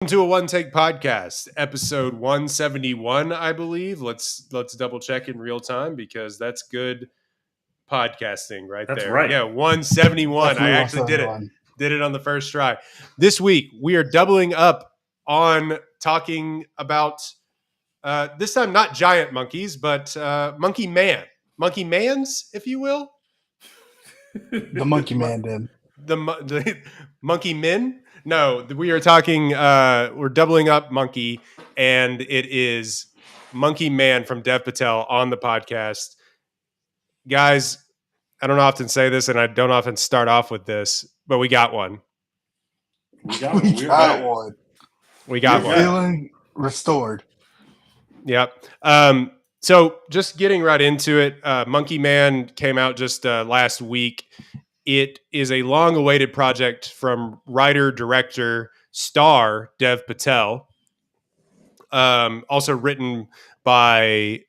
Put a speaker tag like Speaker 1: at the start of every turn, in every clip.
Speaker 1: Welcome to a One Take Podcast, episode 171, I believe. Let's double check in real time because that's good podcasting right
Speaker 2: That's
Speaker 1: there.
Speaker 2: right.
Speaker 1: Yeah, 171. I
Speaker 3: Definitely
Speaker 1: actually did it.
Speaker 3: 171.
Speaker 1: Did it on the first try. This week we are doubling up on talking about this time not giant monkeys, but monkey mans, if you will.
Speaker 3: The Monkey Man did.
Speaker 1: The monkey men. No, we are talking. We're doubling up monkey, and it is Monkey Man from Dev Patel on the podcast. Guys, I don't often say this, and I don't often start off with this, but we got one.
Speaker 2: We got
Speaker 3: We
Speaker 2: one. We're
Speaker 3: got
Speaker 2: back.
Speaker 3: one.
Speaker 1: We got
Speaker 2: We're
Speaker 1: one.
Speaker 2: back.
Speaker 3: Feeling restored.
Speaker 1: Yep. So just getting right into it, Monkey Man came out just last week. It is a long-awaited project from writer, director, star Dev Patel. Also written by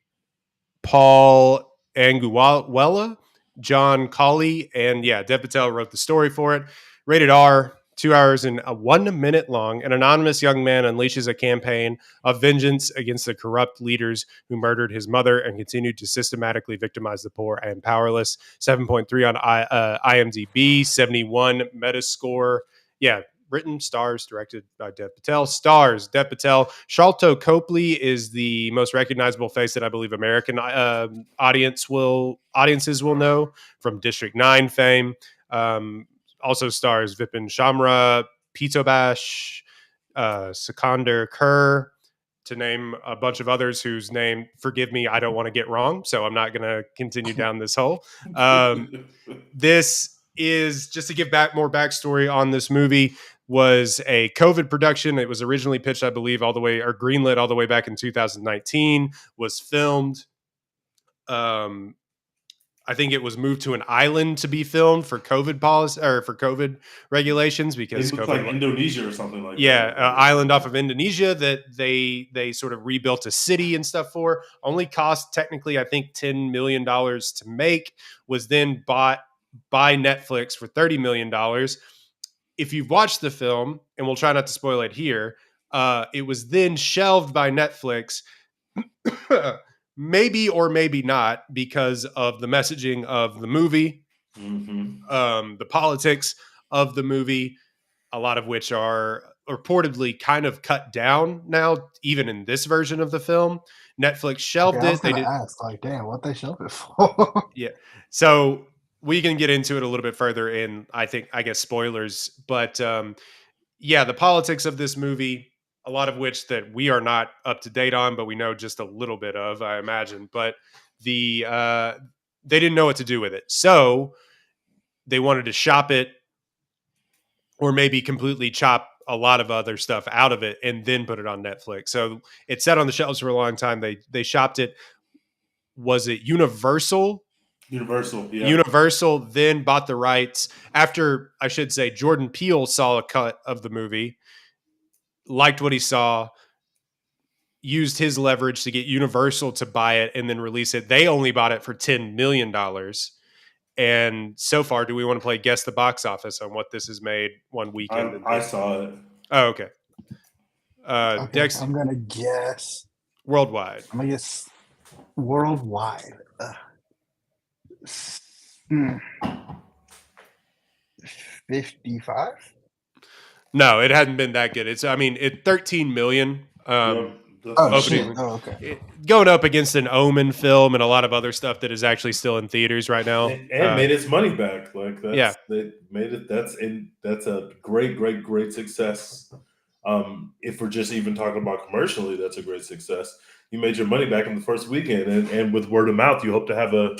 Speaker 1: Paul Anguwala, John Colley, and Dev Patel wrote the story for it. Rated R, 2 hours and 1 minute long. An anonymous young man unleashes a campaign of vengeance against the corrupt leaders who murdered his mother and continued to systematically victimize the poor and powerless. 7.3 on IMDb, 71 Metascore. Yeah, written, stars, directed by Dev Patel. Stars, Dev Patel. Sharlto Copley is the most recognizable face that I believe American audiences will know from District 9 fame. Also stars Vipin Shamra, Pitobash, Sikander Kerr, to name a bunch of others whose name, forgive me, I don't want to get wrong, so I'm not going to continue down this hole. This is, just to give back more backstory on this movie, was a COVID production. It was originally pitched, I believe, greenlit all the way back in 2019, was filmed. I think it was moved to an island to be filmed for COVID policy or for COVID regulations because
Speaker 2: it looks
Speaker 1: COVID,
Speaker 2: like Indonesia or something like that.
Speaker 1: Yeah, island off of Indonesia that they sort of rebuilt a city and stuff for. Only cost technically, I think, $10 million to make. Was then bought by Netflix for $30 million. If you've watched the film, and we'll try not to spoil it here, it was then shelved by Netflix. Maybe or maybe not because of the messaging of the movie, the politics of the movie, a lot of which are reportedly kind of cut down now, even in this version of the film. Netflix shelved it.
Speaker 3: They did ask, like, damn, what they shelved it for?
Speaker 1: Yeah. So we can get into it a little bit further in, I guess, spoilers. But the politics of this movie, a lot of which that we are not up to date on, but we know just a little bit of, I imagine. But they didn't know what to do with it. So they wanted to shop it or maybe completely chop a lot of other stuff out of it and then put it on Netflix. So it sat on the shelves for a long time. They shopped it. Was it Universal?
Speaker 2: Yeah.
Speaker 1: Universal then bought the rights after, I should say, Jordan Peele saw a cut of the movie, liked what he saw, used his leverage to get Universal to buy it and then release it. They only bought it for $10 million. And so far, do we want to play guess the box office on what this has made one weekend?
Speaker 2: I saw it.
Speaker 1: Oh, okay.
Speaker 3: Okay,
Speaker 1: Dex,
Speaker 3: I'm gonna guess
Speaker 1: worldwide.
Speaker 3: I'm gonna guess worldwide. 55?
Speaker 1: No, it hadn't been that good. It's 13 million.
Speaker 3: Shit. Oh, okay.
Speaker 1: Going up against an Omen film and a lot of other stuff that is actually still in theaters right now.
Speaker 2: And made its money back. Like that's, they made it. That's a great success. If we're just even talking about commercially, that's a great success. You made your money back in the first weekend, and with word of mouth, you hope to have a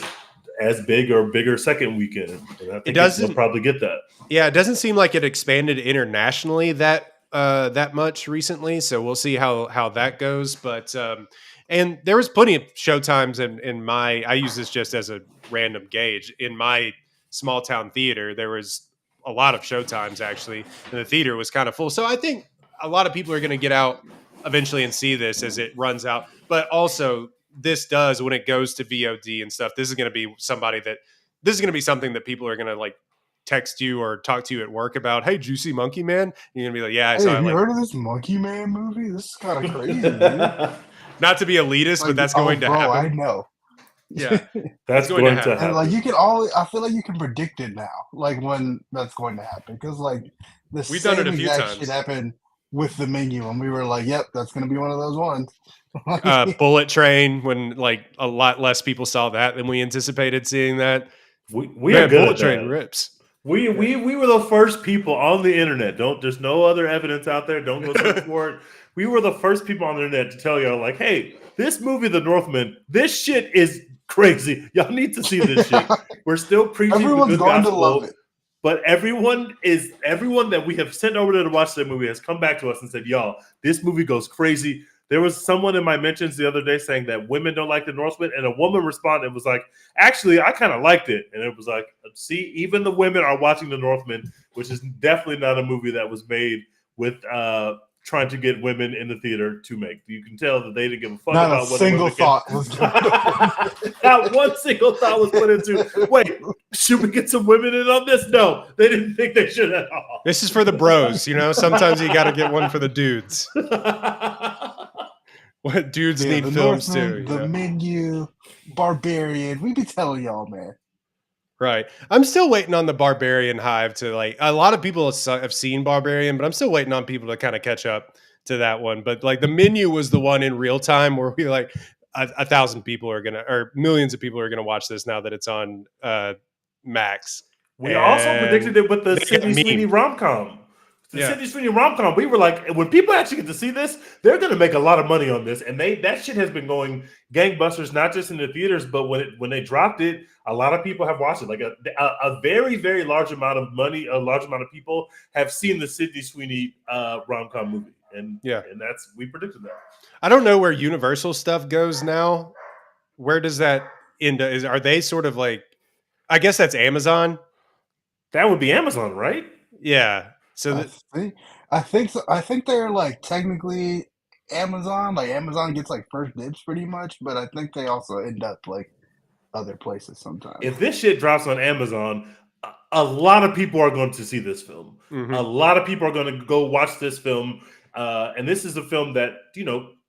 Speaker 2: as big or bigger second weekend. And I think they'll probably get that. Yeah, it doesn't seem like it expanded internationally that much recently, so we'll see how that goes. But and there was plenty of showtimes in my. I use this just as a random gauge in my small town theater. There was a lot of showtimes actually, and the theater was kind of full. So I think a lot of people are going to get out eventually and see this as it runs out. But also, this does, when it goes to VOD and stuff, this is going to be something that people are going to like
Speaker 1: text you or talk to you at work about, hey, did you see Monkey Man? You're gonna be like, yeah, I
Speaker 3: hey,
Speaker 1: saw
Speaker 3: have
Speaker 1: it.
Speaker 3: you heard of this Monkey Man movie? This is kind of crazy, dude.
Speaker 1: Not to be elitist, but that's going to happen.
Speaker 3: I know.
Speaker 1: Yeah,
Speaker 2: that's going to happen.
Speaker 3: And like you can always, I feel like you can predict it now, like when that's going to happen, because like
Speaker 1: we've done it a few times.
Speaker 3: Shit happened with The Menu, and we were like, "Yep, that's going to be one of those ones."
Speaker 1: Bullet Train, when like a lot less people saw that than we anticipated seeing that.
Speaker 2: We are good
Speaker 1: Bullet
Speaker 2: at
Speaker 1: Train
Speaker 2: that.
Speaker 1: rips.
Speaker 2: We were the first people on the internet. There's no other evidence out there. Don't go search for it. We were the first people on the internet to tell y'all, like, hey, this movie, The Northman, this shit is crazy. Y'all need to see this shit. We're still preaching the good gospel. To love it. But everyone that we have sent over there to watch that movie has come back to us and said, y'all, this movie goes crazy. There was someone in my mentions the other day saying that women don't like The Northman, and a woman responded and was like, actually, I kind of liked it. And it was like, see, even the women are watching The Northman, which is definitely not a movie that was made with trying to get women in the theater to make. You can tell that they didn't give a fuck about what a single thought was not one single thought was put into, wait, should we get some women in on this? No, they didn't think they should at all.
Speaker 1: This is for the bros, sometimes you got to get one for the dudes. What dudes need films
Speaker 3: Northman, too. The Menu, Barbarian. We be telling y'all, man.
Speaker 1: Right. I'm still waiting on the Barbarian hive to like. A lot of people have seen Barbarian, but I'm still waiting on people to kind of catch up to that one. But like The Menu was the one in real time where we like 1,000 people are gonna, or millions of people are gonna watch this now that it's on Max.
Speaker 2: We also predicted it with the Sydney Sweeney rom-com. The Sydney Sweeney rom-com, we were like, when people actually get to see this, they're going to make a lot of money on this. And that shit has been going gangbusters, not just in the theaters, but when they dropped it, a lot of people have watched it. Like a very, very large amount of money, a large amount of people have seen the Sydney Sweeney rom-com movie. And we predicted that.
Speaker 1: I don't know where Universal stuff goes now. Where does that end? Are they sort of like, I guess that's Amazon?
Speaker 2: That would be Amazon, right?
Speaker 1: Yeah. So
Speaker 3: I think they're like technically Amazon. Like Amazon gets like first dibs pretty much, but I think they also end up like other places sometimes.
Speaker 2: If this shit drops on Amazon, a lot of people are going to see this film. Mm-hmm. A lot of people are going to go watch this film. And this is a film that,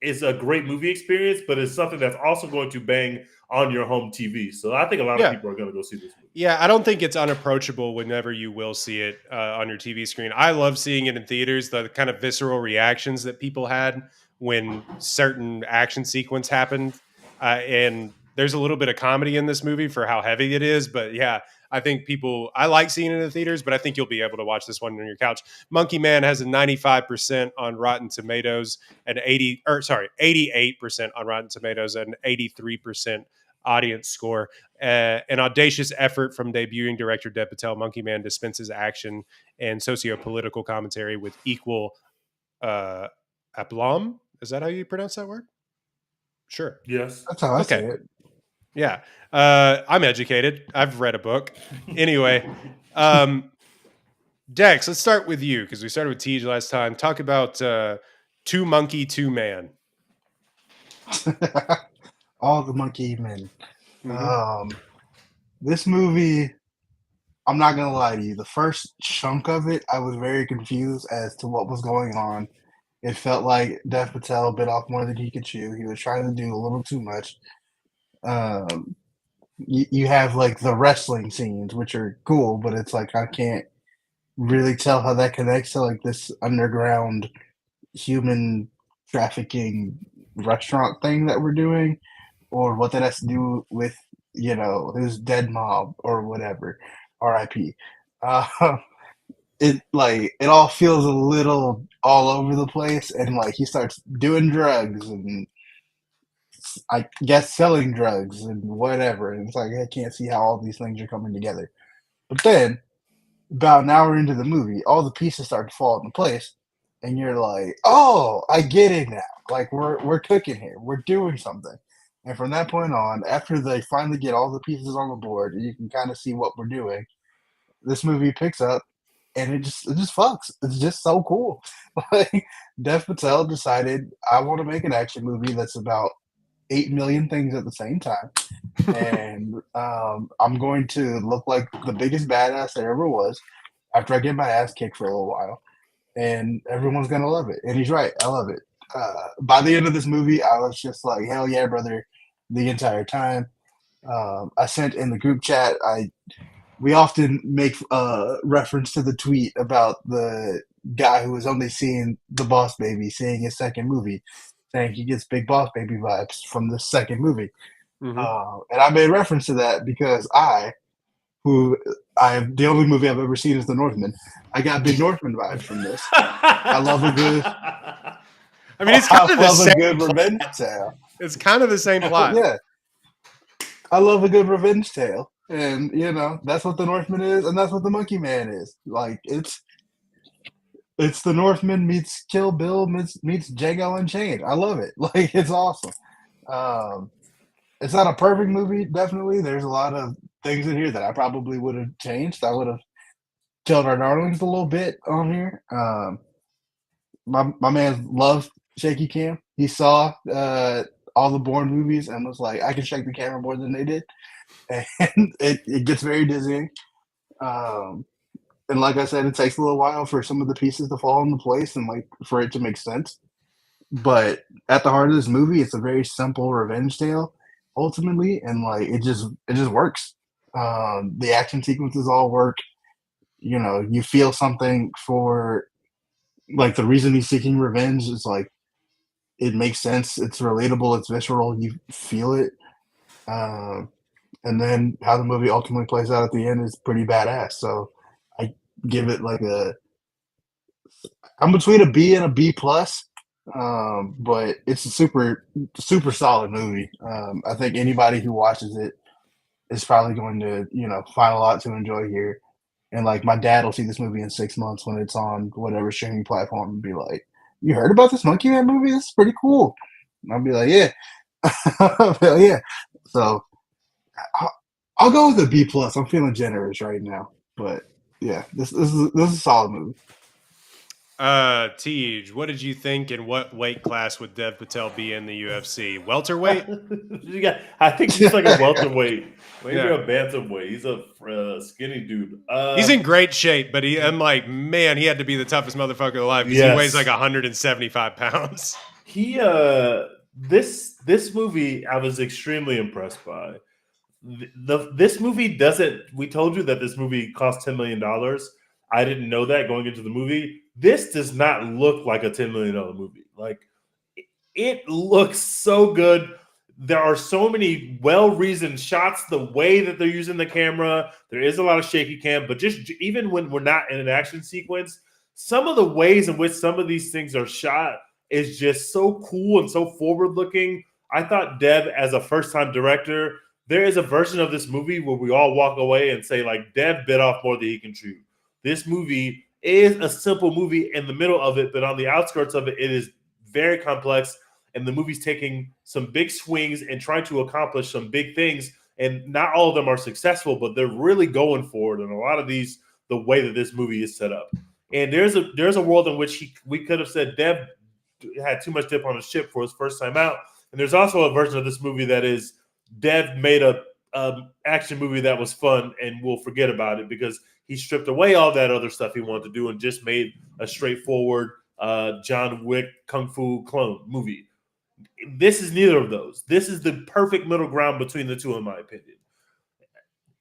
Speaker 2: is a great movie experience, but it's something that's also going to bang on your home TV. So I think a lot of people are going to go see this movie.
Speaker 1: Yeah, I don't think it's unapproachable whenever you will see it on your TV screen. I love seeing it in theaters, the kind of visceral reactions that people had when certain action sequence happened. And there's a little bit of comedy in this movie for how heavy it is. But yeah, I think I like seeing it in the theaters, but I think you'll be able to watch this one on your couch. Monkey Man has a 95% on Rotten Tomatoes and 88% on Rotten Tomatoes and 83% audience score. An audacious effort from debuting director Dev Patel, Monkey Man dispenses action and socio-political commentary with equal aplomb. Is that how you pronounce that word? Sure.
Speaker 2: Yes.
Speaker 3: That's how I say it.
Speaker 1: Yeah. I'm educated. I've read a book. Anyway, Dex, let's start with you because we started with Tej last time. Talk about Two Monkey, Two Man.
Speaker 3: All the monkey men. Mm-hmm. This movie, I'm not going to lie to you. The first chunk of it, I was very confused as to what was going on. It felt like Dev Patel bit off more than he could chew. He was trying to do a little too much. You have like the wrestling scenes, which are cool, but it's like I can't really tell how that connects to like this underground human trafficking restaurant thing that we're doing, or what that has to do with his dead mom or whatever. R.I.P. It all feels a little all over the place, and like he starts doing drugs and I guess selling drugs and whatever. And it's like, I can't see how all these things are coming together. But then, about an hour into the movie, all the pieces start to fall into place. And you're like, oh, I get it now. Like, we're cooking here. We're doing something. And from that point on, after they finally get all the pieces on the board, and you can kind of see what we're doing, this movie picks up, and it just fucks. It's just so cool. Like, Dev Patel decided, I want to make an action movie that's about 8 million things at the same time, and I'm going to look like the biggest badass there ever was after I get my ass kicked for a little while, and everyone's gonna love it. And he's right, I love it. By the end of this movie, I was just like, hell yeah, brother, the entire time. I sent in the group chat. We often make reference to the tweet about the guy who was only seeing the Boss Baby, seeing his second movie, saying he gets big Boss Baby vibes from the second movie. And I made reference to that because the only movie I've ever seen is The Northman. I got big Northman vibes from this. I love a good.
Speaker 1: I mean, it's kind of the same.
Speaker 3: A good revenge tale.
Speaker 1: It's kind of the same plot.
Speaker 3: Yeah, I love a good revenge tale, and that's what The Northman is, and that's what The Monkey Man is. Like it's The Northman meets Kill Bill meets Django Unchained. I love it. Like it's awesome. It's not a perfect movie. Definitely, there's a lot of things in here that I probably would have changed. I would have killed our darlings a little bit on here. My man loved shaky cam. He saw all the Bourne movies and was like, I can shake the camera more than they did. And it gets very dizzying. And like I said, it takes a little while for some of the pieces to fall into place and like for it to make sense. But at the heart of this movie, it's a very simple revenge tale ultimately, and like it just works. The action sequences all work. You feel something for like the reason he's seeking revenge is like it makes sense. It's relatable. It's visceral. You feel it. And then how the movie ultimately plays out at the end is pretty badass. So I give it like I'm between a B and a B plus. But it's a super, super solid movie. I think anybody who watches it is probably going to, find a lot to enjoy here. And like my dad will see this movie in 6 months when it's on whatever streaming platform and be like, "You heard about this Monkey Man movie? This is pretty cool." And I'll be like, "Yeah, hell yeah." So I'll go with a B plus. I'm feeling generous right now, but yeah, this is a solid movie.
Speaker 1: Tej, what did you think, and what weight class would Dev Patel be in the UFC? Welterweight?
Speaker 2: I think he's like a welterweight, maybe a bantamweight. He's a skinny dude.
Speaker 1: He's in great shape, but I'm like, man, he had to be the toughest motherfucker alive because he weighs like 175 pounds.
Speaker 2: This movie, I was extremely impressed by. This movie doesn't. We told you that this movie cost $10 million. I didn't know that going into the movie. This does not look like a $10 million movie. Like it looks so good. There are so many well-reasoned shots. The way that they're using the camera, there is a lot of shaky cam, but just even when we're not in an action sequence, some of the ways in which some of these things are shot is just so cool and so forward-looking. I thought Dev, as a first-time director, there is a version of this movie where we all walk away and say, like, Dev bit off more than he can chew. This movie is a simple movie in the middle of it, but on the outskirts of it, it is very complex. And the movie's taking some big swings and trying to accomplish some big things. And not all of them are successful, but they're really going for it. And a lot of these, the way that this movie is set up. And there's a world in which we could have said Dev had too much dip on his chip for his first time out. And there's also a version of this movie that is Dev made a action movie that was fun and we'll forget about it because he stripped away all that other stuff he wanted to do and just made a straightforward John Wick Kung Fu clone movie. This is neither of those. This is the perfect middle ground between the two, in my opinion.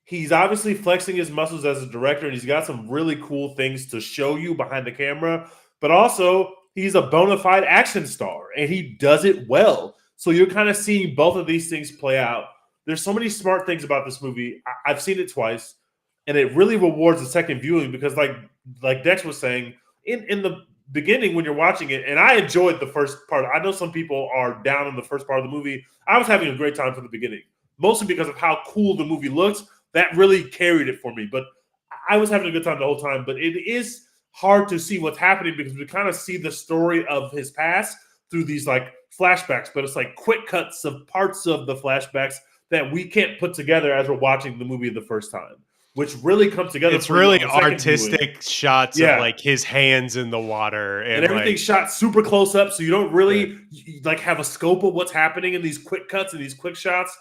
Speaker 2: He's obviously flexing his muscles as a director, and he's got some really cool things to show you behind the camera, but also he's a bona fide action star, and he does it well. So you're kind of seeing both of these things play out. There's so many smart things about this movie. I've seen it twice, and it really rewards the second viewing because like Dex was saying, in the beginning when you're watching it, and I enjoyed the first part. I know some people are down on the first part of the movie. I was having a great time from the beginning, mostly because of how cool the movie looks. That really carried it for me, but I was having a good time the whole time. But it is hard to see what's happening because we kind of see the story of his past through these like flashbacks, but it's like quick cuts of parts of the flashbacks that we can't put together as we're watching the movie the first time, which really comes together.
Speaker 1: It's really artistic shots of like his hands in the water
Speaker 2: and everything's shot super close up. So you don't really like have a scope of what's happening in these quick cuts and these quick shots.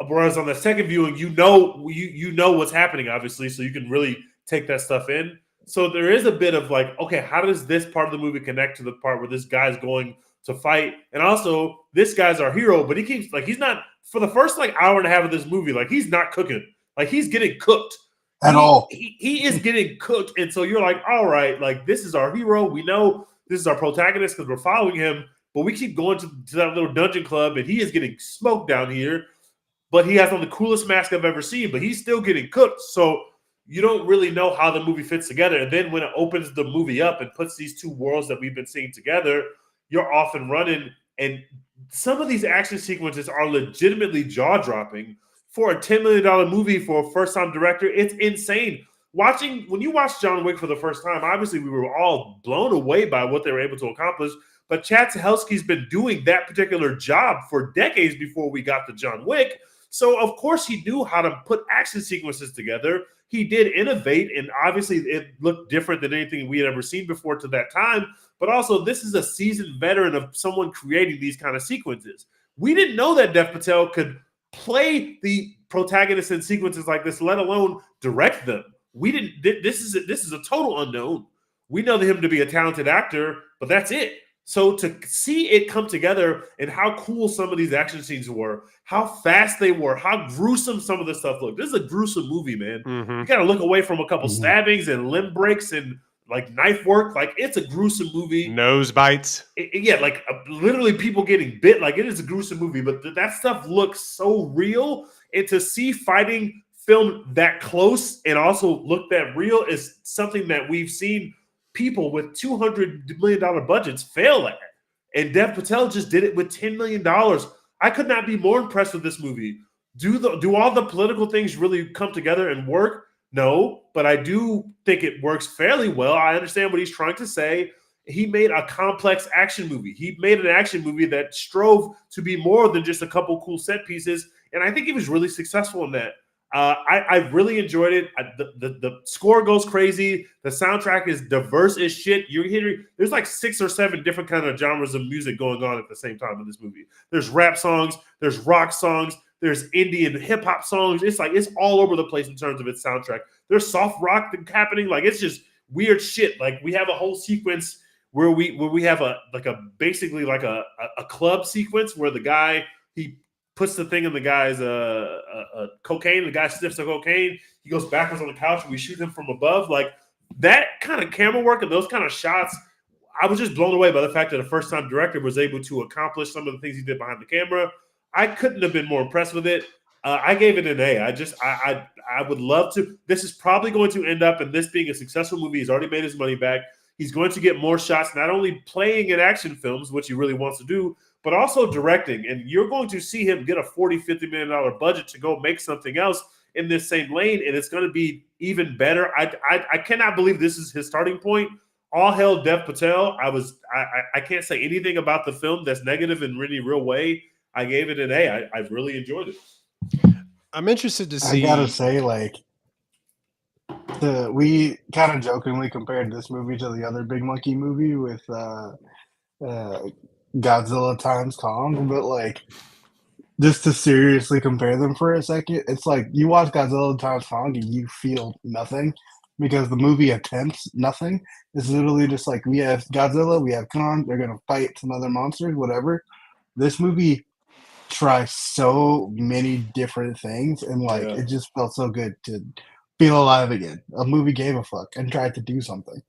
Speaker 2: Whereas on the second viewing, you know what's happening, obviously, so you can really take that stuff in. So there is a bit of like, okay, how does this part of the movie connect to the part where this guy's going to fight? And also, this guy's our hero, but he keeps like he's not for the first like hour and a half of this movie, like he's not cooking. Like he's getting cooked.
Speaker 3: At all.
Speaker 2: He is getting cooked. And so you're like, all right, like this is our hero. We know this is our protagonist because we're following him, but we keep going to that little dungeon club and he is getting smoked down here. But he has on the coolest mask I've ever seen, but he's still getting cooked. So you don't really know how the movie fits together. And then when it opens the movie up and puts these two worlds that we've been seeing together, you're off and running. And some of these action sequences are legitimately jaw-dropping. For a $10 million movie for a first-time director, it's insane. When you watch John Wick for the first time, obviously we were all blown away by what they were able to accomplish. But Chad Stahelski's been doing that particular job for decades before we got to John Wick. So, of course, he knew how to put action sequences together. He did innovate, and obviously it looked different than anything we had ever seen before to that time. But also, this is a seasoned veteran of someone creating these kind of sequences. We didn't know that Dev Patel could play the protagonists in sequences like this, let alone direct them. We didn't. This is a total unknown. We know him to be a talented actor, but that's it. So to see it come together and how cool some of these action scenes were, how fast they were, how gruesome some of this stuff looked. This is a gruesome movie, man.
Speaker 1: Mm-hmm.
Speaker 2: You got to look away from a couple stabbings and limb breaks and like knife work. Like it's a gruesome movie.
Speaker 1: Nose bites.
Speaker 2: Like literally people getting bit. Like it is a gruesome movie, but that stuff looks so real. And to see fighting filmed that close and also look that real is something that we've seen people with $200 million budgets fail at. And Dev Patel just did it with $10 million. I could not be more impressed with this movie. Do all the political things really come together and work? No, but I do think it works fairly well. I understand what he's trying to say. He made a complex action movie. He made an action movie that strove to be more than just a couple cool set pieces. And I think he was really successful in that. I really enjoyed it. The score goes crazy. The soundtrack is diverse as shit. You're hearing there's like 6 or 7 different kind of genres of music going on at the same time in this movie. There's rap songs, there's rock songs, there's indie and hip hop songs. It's like it's all over the place in terms of its soundtrack. There's soft rock happening. Like it's just weird shit. Like we have a whole sequence where we have basically a club sequence where the guy he puts the thing in the guy's cocaine. The guy sniffs the cocaine. He goes backwards on the couch and we shoot him from above. Like that kind of camera work and those kind of shots, I was just blown away by the fact that a first-time director was able to accomplish some of the things he did behind the camera. I couldn't have been more impressed with it. I gave it an A. I would love to. This is probably going to end up in this being a successful movie. He's already made his money back. He's going to get more shots, not only playing in action films, which he really wants to do, but also directing. And you're going to see him get a $40, $50 million budget to go make something else in this same lane, and it's going to be even better. I cannot believe this is his starting point. All hail Dev Patel. I can't say anything about the film that's negative in any real way. I gave it an A. I really enjoyed it.
Speaker 1: I'm interested to see.
Speaker 3: I gotta say, we kind of jokingly compared this movie to the other Big Monkey movie with Godzilla times Kong, but just to seriously compare them for a second, it's like you watch Godzilla times Kong and you feel nothing because the movie attempts nothing. It's literally just like we have Godzilla, we have Kong, they're gonna fight some other monsters, whatever. This movie tries so many different things, and it just felt so good to feel alive again. A movie gave a fuck and tried to do something.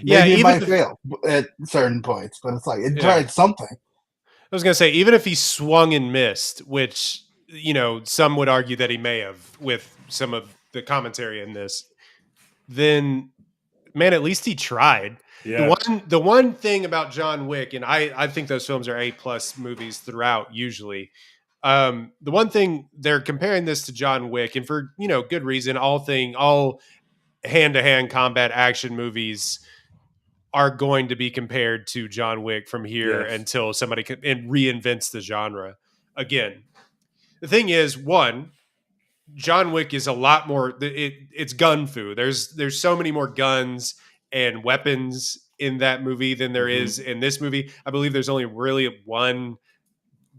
Speaker 3: Maybe it might fail at certain points, but it's like it tried something.
Speaker 1: I was going to say, even if he swung and missed, which, some would argue that he may have with some of the commentary in this, then, man, at least he tried. Yeah. The one thing about John Wick, and I think those films are A+ movies throughout usually. The one thing they're comparing this to John Wick, and for good reason, all hand-to-hand combat action movies are going to be compared to John Wick from here until somebody reinvents the genre again. The thing is, one, John Wick is a lot more. It's gun fu. There's so many more guns and weapons in that movie than there is in this movie. I believe there's only really one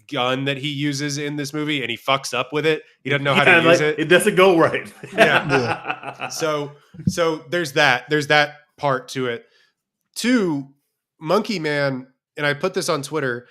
Speaker 1: gun that he uses in this movie, and he fucks up with it. He doesn't know how to use it.
Speaker 2: It doesn't go right.
Speaker 1: Yeah. So there's that part to it. 2, Monkey Man, and I put this on Twitter,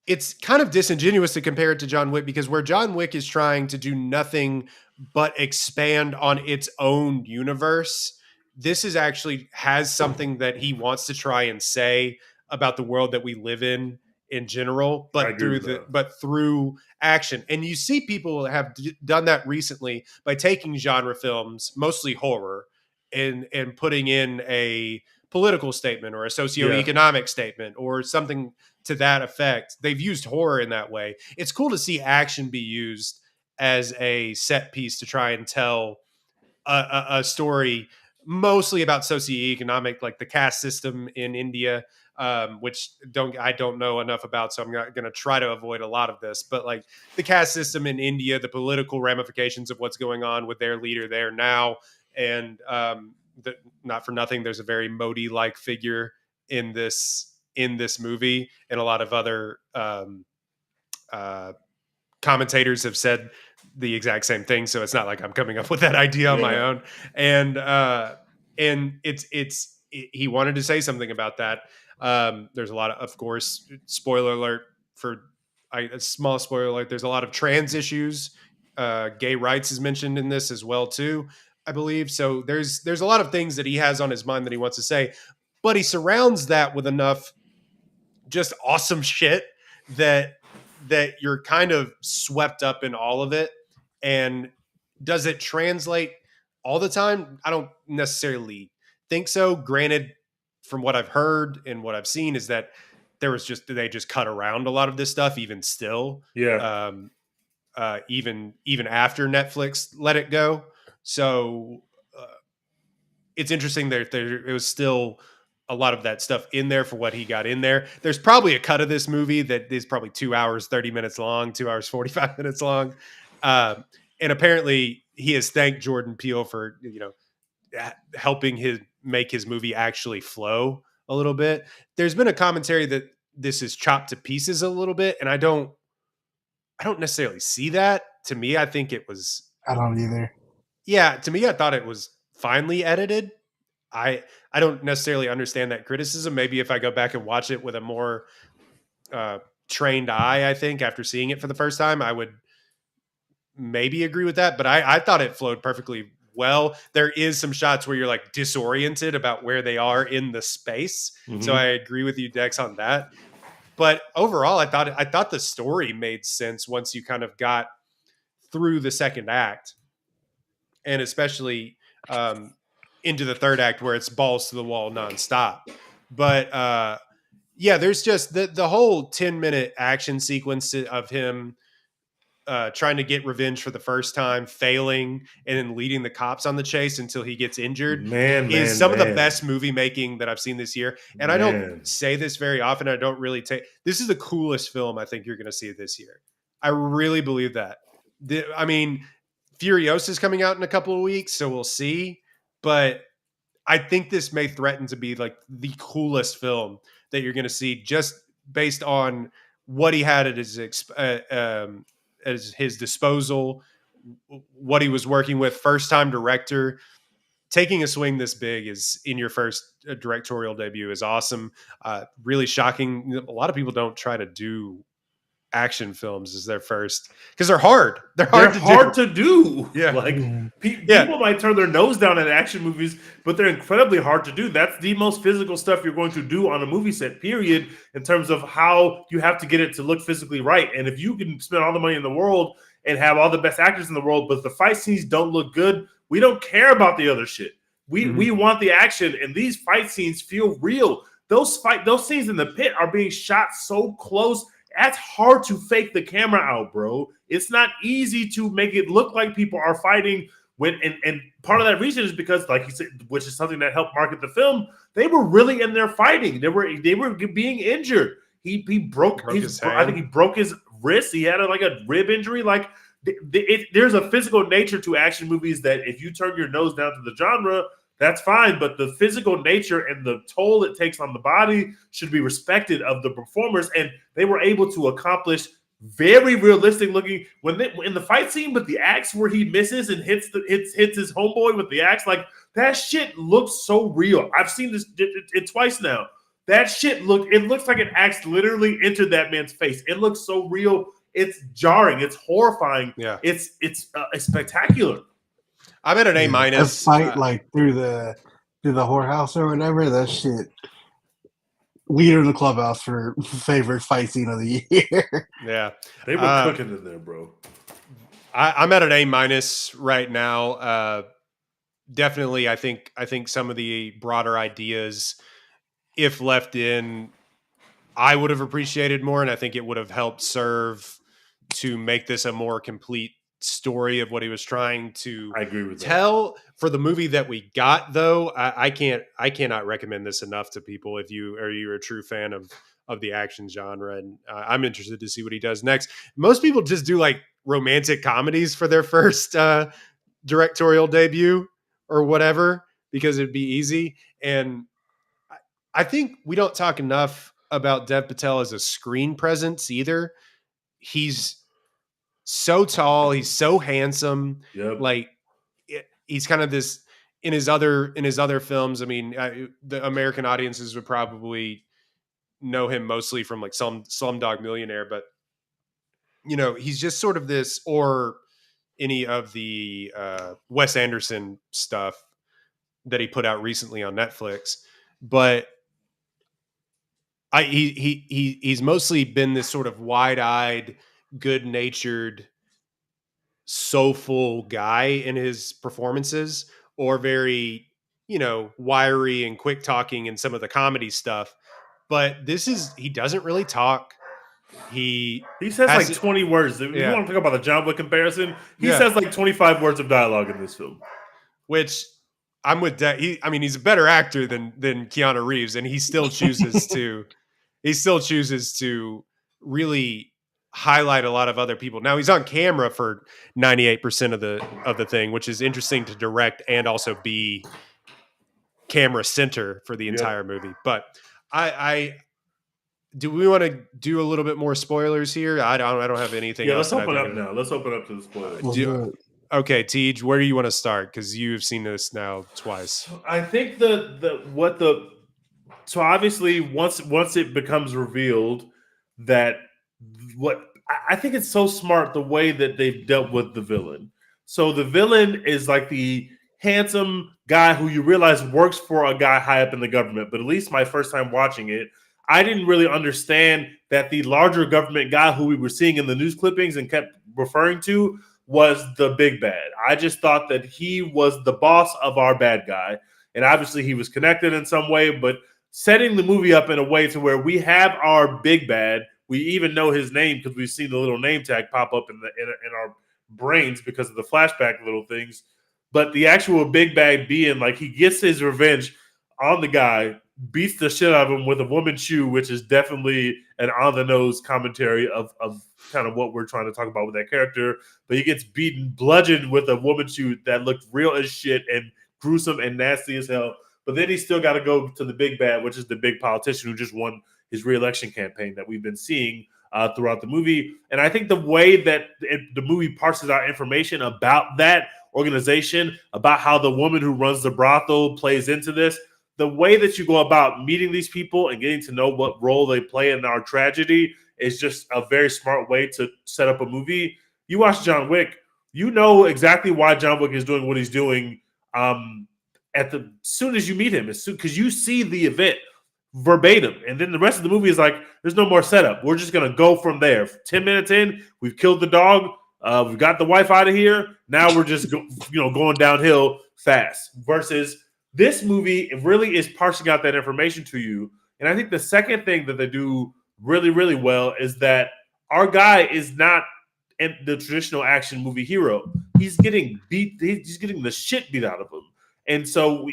Speaker 1: it's kind of disingenuous to compare it to John Wick, because where John Wick is trying to do nothing but expand on its own universe, this is actually has something that he wants to try and say about the world that we live in general, but through action. And you see people have done that recently by taking genre films, mostly horror, and putting in a political statement or a socioeconomic statement or something to that effect. They've used horror in that way. It's cool to see action be used as a set piece to try and tell a story mostly about socioeconomic, like the caste system in India, which I don't know enough about, so I'm not going to try to avoid a lot of this. But like the caste system in India, the political ramifications of what's going on with their leader there now, and not for nothing, there's a very Modi-like figure in this movie, and a lot of other commentators have said the exact same thing. So it's not like I'm coming up with that idea on my own. And he wanted to say something about that. There's a lot of course, spoiler alert a small spoiler alert. There's a lot of trans issues. Gay rights is mentioned in this as well too, I believe. So there's a lot of things that he has on his mind that he wants to say, but he surrounds that with enough just awesome shit that you're kind of swept up in all of it. And does it translate all the time? I don't necessarily think so. Granted, from what I've heard and what I've seen is that they just cut around a lot of this stuff even still.
Speaker 2: Yeah.
Speaker 1: Even after Netflix let it go. So it's interesting that it was still a lot of that stuff in there for what he got in there. There's probably a cut of this movie that is probably 2 hours, 30 minutes long, 2 hours, 45 minutes long. And apparently he has thanked Jordan Peele for, helping make his movie actually flow a little bit. There's been a commentary that this is chopped to pieces a little bit. And I don't necessarily see that. To me, I think it was,
Speaker 3: I don't either.
Speaker 1: Yeah. To me, I thought it was finely edited. I don't necessarily understand that criticism. Maybe if I go back and watch it with a more trained eye, I think after seeing it for the first time, I would maybe agree with that. But I thought it flowed perfectly well. There is some shots where you're like disoriented about where they are in the space. Mm-hmm. So I agree with you, Dex, on that. But overall, I thought the story made sense once you kind of got through the second act, and especially into the third act where it's balls to the wall nonstop. But there's just the whole 10-minute action sequence of him trying to get revenge for the first time, failing, and then leading the cops on the chase until he gets injured is some of the best movie making that I've seen this year. And I don't say this very often. I don't really this is the coolest film I think you're going to see this year. I really believe that. Furiosa is coming out in a couple of weeks, so we'll see. But I think this may threaten to be like the coolest film that you're going to see, just based on what he had at his disposal, what he was working with. First time director, taking a swing this big is in your first directorial debut is awesome. Really shocking. A lot of people don't try to do action films as their first because they're hard. They're hard to do.
Speaker 2: Yeah, like people might turn their nose down at action movies, but they're incredibly hard to do. That's the most physical stuff you're going to do on a movie set, period, in terms of how you have to get it to look physically right. And if you can spend all the money in the world and have all the best actors in the world, but the fight scenes don't look good, we don't care about the other shit. We want the action, and these fight scenes feel real. Those scenes in the pit are being shot so close. That's hard to fake the camera out, bro. It's not easy to make it look like people are fighting and part of that reason is because, like you said, which is something that helped market the film, they were really in there fighting. They were being injured. He broke his hand. I think he broke his wrist. He had a rib injury. Like there's a physical nature to action movies that if you turn your nose down to the genre, that's fine, but the physical nature and the toll it takes on the body should be respected of the performers, and they were able to accomplish very realistic looking. In the fight scene with the axe where he misses and hits his homeboy with the axe, like that shit looks so real. I've seen this it twice now. That shit looks like an axe literally entered that man's face. It looks so real. It's jarring. It's horrifying.
Speaker 1: Yeah,
Speaker 2: it's spectacular.
Speaker 1: I'm at an A minus.
Speaker 3: A fight like through the whorehouse or whatever. That shit. Leader in the clubhouse for favorite fight scene of the year.
Speaker 1: Yeah,
Speaker 2: they were cooking in there, bro.
Speaker 1: I'm at an A minus right now. Definitely, I think some of the broader ideas, if left in, I would have appreciated more, and I think it would have helped serve to make this a more complete story of what he was trying to tell. For the movie that we got, though, I cannot recommend this enough to people. If you're a true fan of the action genre, and I'm interested to see what he does next. Most people just do like romantic comedies for their first directorial debut or whatever, because it'd be easy. And I think we don't talk enough about Dev Patel as a screen presence either. He's so tall. He's so handsome.
Speaker 2: Yep.
Speaker 1: Like he's kind of this in his other films. I mean, the American audiences would probably know him mostly from like Slumdog Millionaire, but he's just sort of this, or any of the Wes Anderson stuff that he put out recently on Netflix. But he's mostly been this sort of wide-eyed, good-natured, soulful guy in his performances, or very, wiry and quick talking in some of the comedy stuff. But he doesn't really talk. He
Speaker 2: says like 20 words. If you want to talk about the John Wick comparison, he says like 25 words of dialogue in this film.
Speaker 1: Which I'm with that. He's a better actor than Keanu Reeves, and he still chooses to really highlight a lot of other people. Now he's on camera for 98% of the thing, which is interesting to direct and also be camera center for the entire movie. But do we want to do a little bit more spoilers here? I don't have anything.
Speaker 2: Yeah, let's open up now. Let's open up to the spoilers.
Speaker 1: Okay, Tej, where do you want to start? Because you've seen this now twice.
Speaker 2: I think so obviously once it becomes revealed that I think it's so smart the way that they've dealt with the villain. So the villain is like the handsome guy who you realize works for a guy high up in the government. But at least my first time watching it, I didn't really understand that the larger government guy who we were seeing in the news clippings and kept referring to was the big bad. I just thought that he was the boss of our bad guy. And obviously he was connected in some way, but setting the movie up in a way to where we have our big bad. We even know his name because we've seen the little name tag pop up in our brains because of the flashback little things. But the actual big bad being like he gets his revenge on the guy, beats the shit out of him with a woman's shoe, which is definitely an on-the-nose commentary of kind of what we're trying to talk about with that character. But he gets bludgeoned with a woman's shoe that looked real as shit and gruesome and nasty as hell. But then he's still got to go to the big bad, which is the big politician who just won his re-election campaign that we've been seeing throughout the movie. And I think the way that the movie parses out information about that organization, about how the woman who runs the brothel plays into this, the way that you go about meeting these people and getting to know what role they play in our tragedy is just a very smart way to set up a movie. You watch John Wick, you know exactly why John Wick is doing what he's doing soon as you meet him, because you see the event verbatim. And then the rest of the movie is like, there's no more setup. We're just going to go from there. 10 minutes in, we've killed the dog. We've got the wife out of here. Now we're just going downhill fast. Versus this movie, it really is parsing out that information to you. And I think the second thing that they do really, really well is that our guy is not in the traditional action movie hero. He's getting beat. He's getting the shit beat out of him. And so,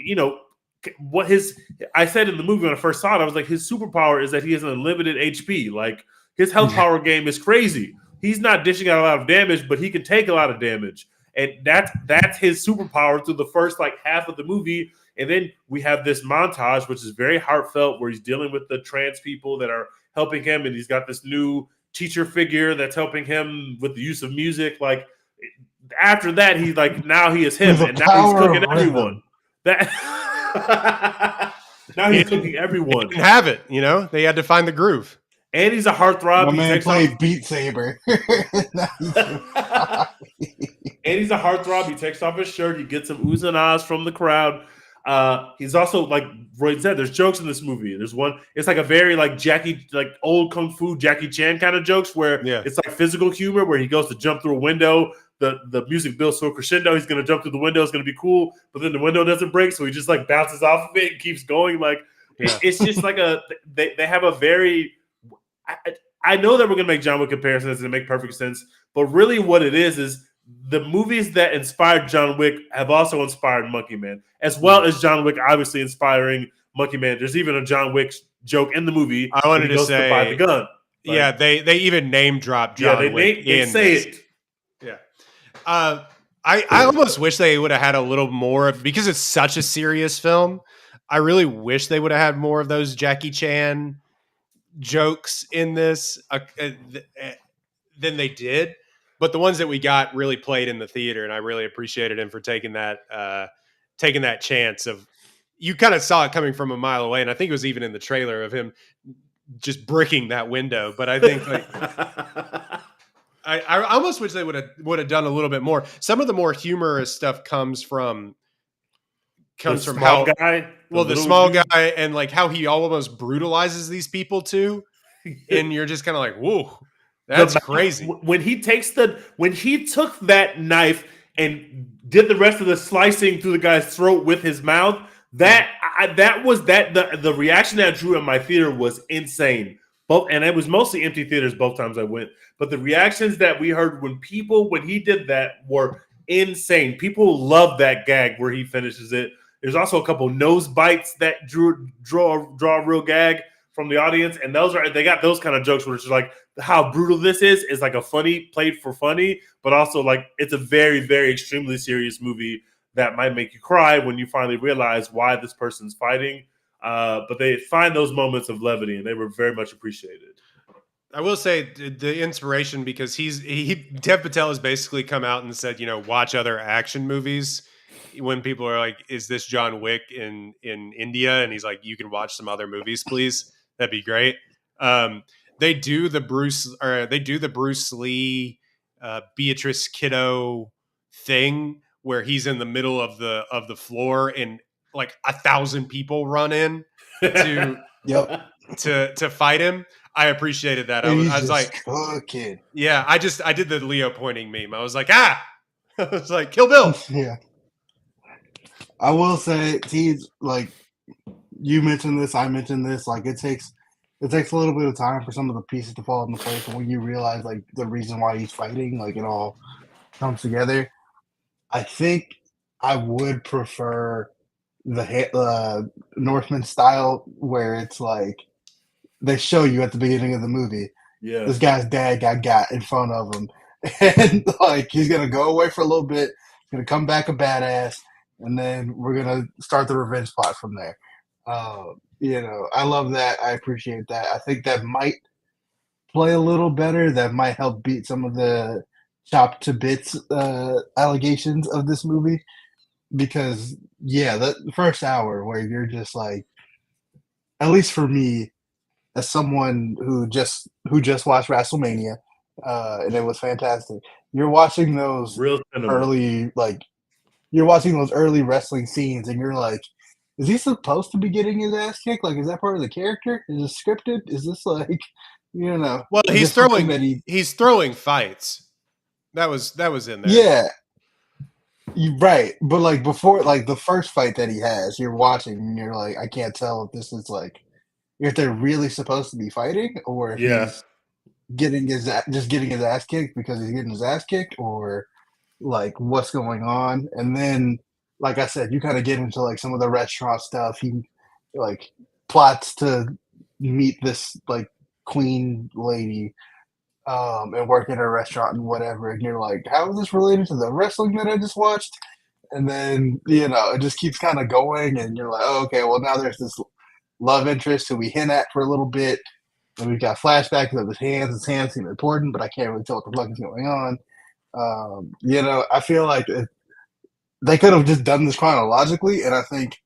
Speaker 2: I said in the movie when I first saw it, I was like, his superpower is that he has an unlimited HP. Like his health power game is crazy. He's not dishing out a lot of damage, but he can take a lot of damage. And that's his superpower through the first like half of the movie. And then we have this montage, which is very heartfelt, where he's dealing with the trans people that are helping him. And he's got this new teacher figure that's helping him with the use of music. Like after that, he's like now he is him, and now he's cooking everyone. That now he's cooking everyone.
Speaker 1: He didn't have it, you know. They had to find the groove.
Speaker 2: And he's a heartthrob.
Speaker 3: My man played Beat Saber.
Speaker 2: And he's a heartthrob. He takes off his shirt. He gets some oohs and ahs from the crowd. He's also, like Roy said, there's jokes in this movie. There's one. It's like a very like old kung fu Jackie Chan kind of jokes where it's like physical humor where he goes to jump through a window. The music builds to a crescendo. He's going to jump through the window. It's going to be cool. But then the window doesn't break, so he just like bounces off of it and keeps going. Like it's just like they have a very. I know that we're going to make John Wick comparisons and it make perfect sense, but really what it is the movies that inspired John Wick have also inspired Monkey Man, as well as John Wick obviously inspiring Monkey Man. There's even a John Wick joke in the movie.
Speaker 1: I wanted to say,
Speaker 2: buy the gun.
Speaker 1: Like, they even name drop John Wick.
Speaker 2: They say it.
Speaker 1: Yeah. I almost wish they would have had a little more because it's such a serious film. I really wish they would have had more of those Jackie Chan jokes in this than they did. But the ones that we got really played in the theater, and I really appreciated him for taking that chance of. You kind of saw it coming from a mile away, and I think it was even in the trailer of him just bricking that window. But I think like I almost wish they would have done a little bit more. Some of the more humorous stuff comes from the small guy, and like how he almost brutalizes these people too, and you're just kind of like, whoa. That's crazy.
Speaker 2: When he took that knife and did the rest of the slicing through the guy's throat with his mouth, the reaction that drew in my theater was insane. And it was mostly empty theaters both times I went. But the reactions that we heard when he did that were insane. People loved that gag where he finishes it. There's also a couple nose bites that draw a real gag from the audience, and they got those kind of jokes where it's just like how brutal this is like a funny played for funny, but also like it's a very, very extremely serious movie that might make you cry when you finally realize why this person's fighting. But they find those moments of levity, and they were very much appreciated.
Speaker 1: I will say the inspiration because Dev Patel has basically come out and said, watch other action movies. When people are like, "Is this John Wick in India?" and he's like, "You can watch some other movies, please. That'd be great." They do the Bruce Lee, Beatrice Kiddo thing where he's in the middle of the floor and like 1,000 people run in to fight him. I appreciated that. I was like,
Speaker 3: cooking.
Speaker 1: Yeah, I did the Leo pointing meme. I was like, I was like, Kill Bill.
Speaker 3: Yeah. I will say, he's like, you mentioned this, I mentioned this. Like, it takes a little bit of time for some of the pieces to fall into place, and when you realize like the reason why he's fighting, like it all comes together. I think I would prefer the Northman style, where it's like they show you at the beginning of the movie, this guy's dad got in front of him, and like he's gonna go away for a little bit, gonna come back a badass. And then we're going to start the revenge plot from there. I love that. I appreciate that. I think that might play a little better. That might help beat some of the chopped to bits allegations of this movie. Because, the first hour where you're just like, at least for me, as someone who just watched WrestleMania, and it was fantastic, you're watching those you're watching those early wrestling scenes, and you're like, is he supposed to be getting his ass kicked? Like, is that part of the character? Is it scripted? Is this like, Well,
Speaker 1: he's throwing fights. That was in there.
Speaker 3: Yeah. Right. But like before, like the first fight that he has, you're watching and you're like, I can't tell if this is like, if they're really supposed to be fighting or if he's getting his ass kicked because he's getting his ass kicked, or like what's going on. And then, like I said, you kind of get into like some of the restaurant stuff. He like plots to meet this like queen lady and work in a restaurant and whatever, and you're like, how is this related to the wrestling that I just watched? And then it just keeps kind of going, and you're like, oh, okay, well now there's this love interest who we hint at for a little bit, And we've got flashbacks of his hands. His hands seem important, but I can't really tell what the fuck is going on. I feel like they could have just done this chronologically, and I think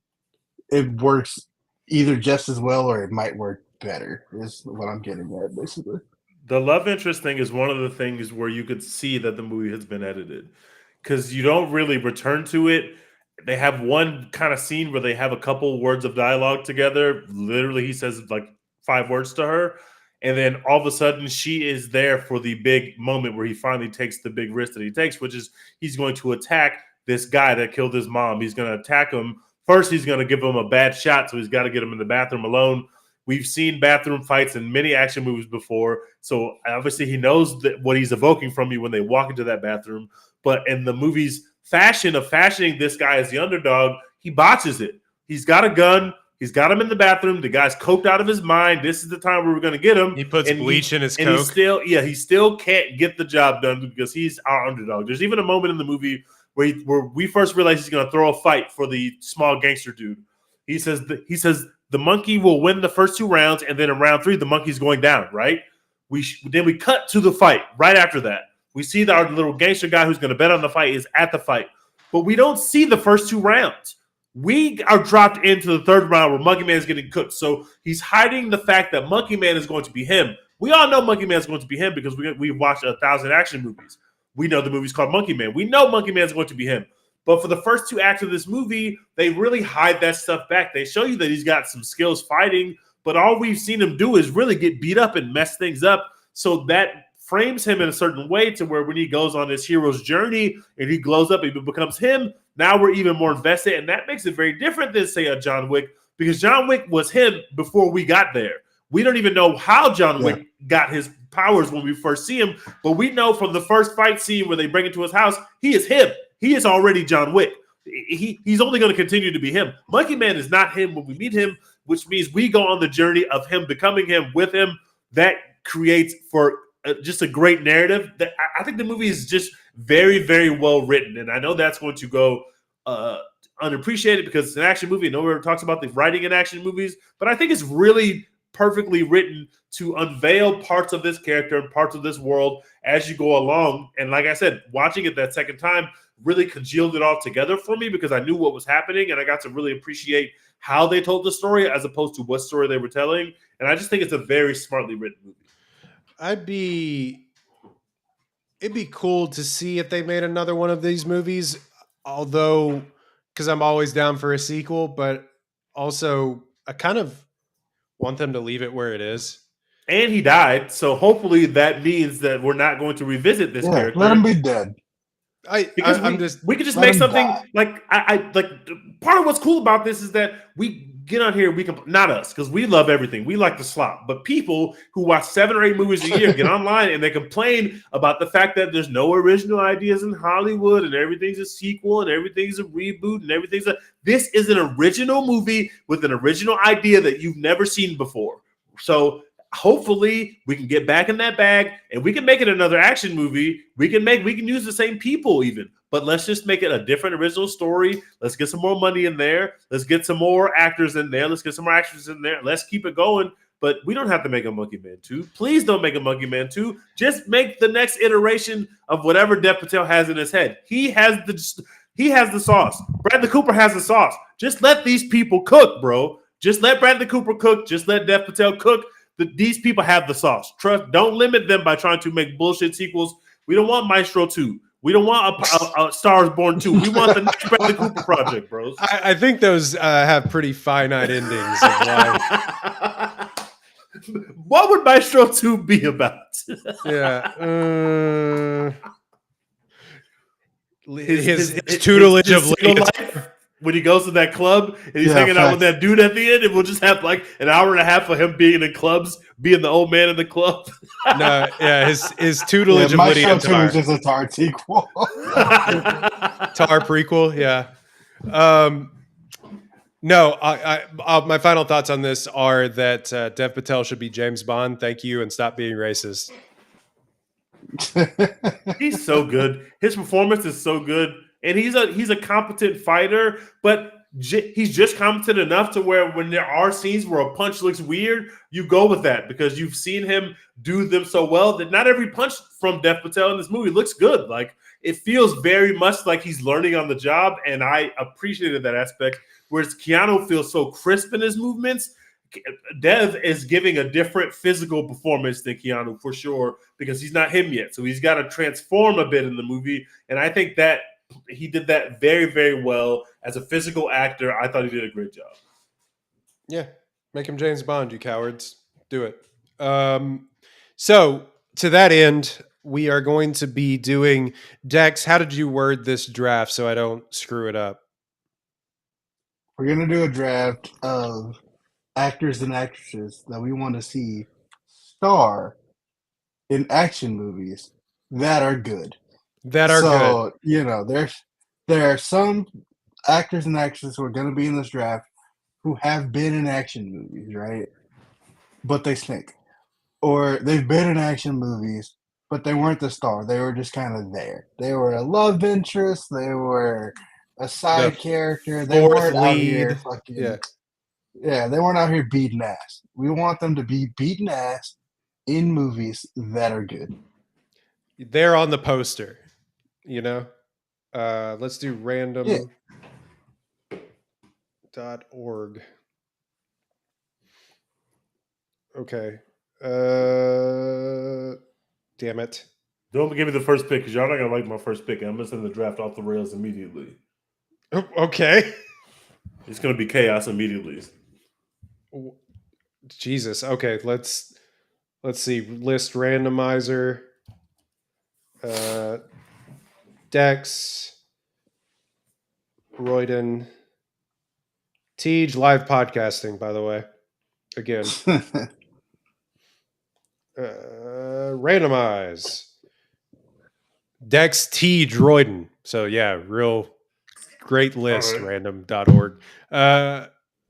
Speaker 3: it works either just as well or it might work better, is what I'm getting at, basically.
Speaker 2: The love interest thing is one of the things where you could see that the movie has been edited because you don't really return to it. They have one kind of scene where they have a couple words of dialogue together. Literally, he says like 5 words to her. And then all of a sudden, she is there for the big moment where he finally takes the big risk that he takes, which is he's going to attack this guy that killed his mom. He's going to attack him. First, he's going to give him a bad shot, so he's got to get him in the bathroom alone. We've seen bathroom fights in many action movies before, so obviously he knows that what he's evoking from you when they walk into that bathroom. But in the movie's fashion of fashioning this guy as the underdog, he botches it. He's got a gun. He's got him in the bathroom. The guy's coked out of his mind. This is the time where we're going to get him.
Speaker 1: He puts bleach in his
Speaker 2: and
Speaker 1: coke.
Speaker 2: He still can't get the job done because he's our underdog. There's even a moment in the movie where we first realize he's going to throw a fight for the small gangster dude. He says the monkey will win the first 2 rounds, and then in round 3, the monkey's going down, right? Then we cut to the fight right after that. We see that our little gangster guy who's going to bet on the fight is at the fight. But we don't see the first 2 rounds. We are dropped into the 3rd round where Monkey Man is getting cooked. So he's hiding the fact that Monkey Man is going to be him. We all know Monkey Man is going to be him because we've watched 1,000 action movies. We know the movie's called Monkey Man. We know Monkey Man is going to be him. But for the first 2 acts of this movie, they really hide that stuff back. They show you that he's got some skills fighting, but all we've seen him do is really get beat up and mess things up. So that frames him in a certain way to where when he goes on this hero's journey and he glows up, he becomes him. Now we're even more invested, and that makes it very different than, say, a John Wick, because John Wick was him before we got there. We don't even know how John Wick got his powers when we first see him, but we know from the first fight scene where they break into his house, he is him. He is already John Wick. He's only going to continue to be him. Monkey Man is not him when we meet him, which means we go on the journey of him becoming him with him. That creates for just a great narrative. That I think the movie is just very, very well written, and I know that's going to go unappreciated because it's an action movie. No one ever talks about the writing in action movies, but I think it's really perfectly written to unveil parts of this character and parts of this world as you go along. And like I said, watching it that second time really congealed it all together for me because I knew what was happening and I got to really appreciate how they told the story as opposed to what story they were telling. And I just think it's a very smartly written movie.
Speaker 1: It'd be cool to see if they made another one of these movies, although, because I'm always down for a sequel, but also I kind of want them to leave it where it is.
Speaker 2: And he died, so hopefully that means that we're not going to revisit this character.
Speaker 3: Let him be dead.
Speaker 2: We could just make something like I like. Part of what's cool about this is that we get on here. We can not us because we love everything. We like the slop, but people who watch 7 or 8 movies a year get online and they complain about the fact that there's no original ideas in Hollywood and everything's a sequel and everything's a reboot and everything's a. This is an original movie with an original idea that you've never seen before. So hopefully we can get back in that bag and we can make it another action movie. We can use the same people even, but let's just make it a different original story. Let's get some more money in there. Let's get some more actors in there. Let's get some more actors in there. Let's keep it going. But we don't have to make a Monkey Man 2. Please don't make a Monkey Man 2. Just make the next iteration of whatever Dev Patel has in his head. He has the sauce. Bradley Cooper has the sauce. Just let these people cook, bro. Just let Bradley Cooper cook. Just let Dev Patel cook. These people have the sauce. Trust. Don't limit them by trying to make bullshit sequels. We don't want Maestro 2. We don't want a Star is Born 2. We want the next Bradley Cooper project, bros.
Speaker 1: I think those have pretty finite endings.
Speaker 2: What would Maestro 2 be about?
Speaker 1: Yeah. His tutelage of life.
Speaker 2: When he goes to that club and he's hanging out with that dude at the end, and we'll just have like an hour and a half of him being in clubs, being the old man in the club.
Speaker 1: No, yeah, his tutelage of Lydia and Tar.
Speaker 3: My show is just a Tar sequel.
Speaker 1: Tar prequel, yeah. No, my final thoughts on this are that Dev Patel should be James Bond. Thank you, and stop being racist.
Speaker 2: He's so good. His performance is so good. And he's a competent fighter, but he's just competent enough to where when there are scenes where a punch looks weird, you go with that because you've seen him do them so well that not every punch from Dev Patel in this movie looks good. Like it feels very much like he's learning on the job, and I appreciated that aspect. Whereas Keanu feels so crisp in his movements, Dev is giving a different physical performance than Keanu for sure because he's not him yet. So he's got to transform a bit in the movie, and I think that he did that very, very well as a physical actor. I thought he did a great job.
Speaker 1: Yeah, make him James Bond, you cowards. Do it. So to that end, we are going to be doing Dex. How did you word this draft so I don't screw it up?
Speaker 3: We're gonna do a draft of actors and actresses that we want to see star in action movies that are good.
Speaker 1: That are
Speaker 3: So,
Speaker 1: good.
Speaker 3: you know, there are some actors and actresses who are going to be in this draft who have been in action movies, right? But they stink. Or they've been in action movies, but they weren't the star. They were just kind of there. They were a love interest. They were a side
Speaker 1: The
Speaker 3: character. They
Speaker 1: fourth
Speaker 3: weren't out here
Speaker 1: lead.
Speaker 3: fucking. Yeah, they weren't out here beating ass. We want them to be beating ass in movies that are good.
Speaker 1: They're on the poster, you know? Let's do random.org. Okay. Damn it.
Speaker 2: Don't give me the first pick because y'all not going to like my first pick. I'm going to send the draft off the rails immediately.
Speaker 1: Okay.
Speaker 2: It's going to be chaos immediately.
Speaker 1: Jesus. Okay, let's see. List randomizer. Dex. Royden. Tej, live podcasting, by the way. Again. Randomize. Dex Tej Royden. So yeah, real great list,
Speaker 2: right.
Speaker 1: random.org.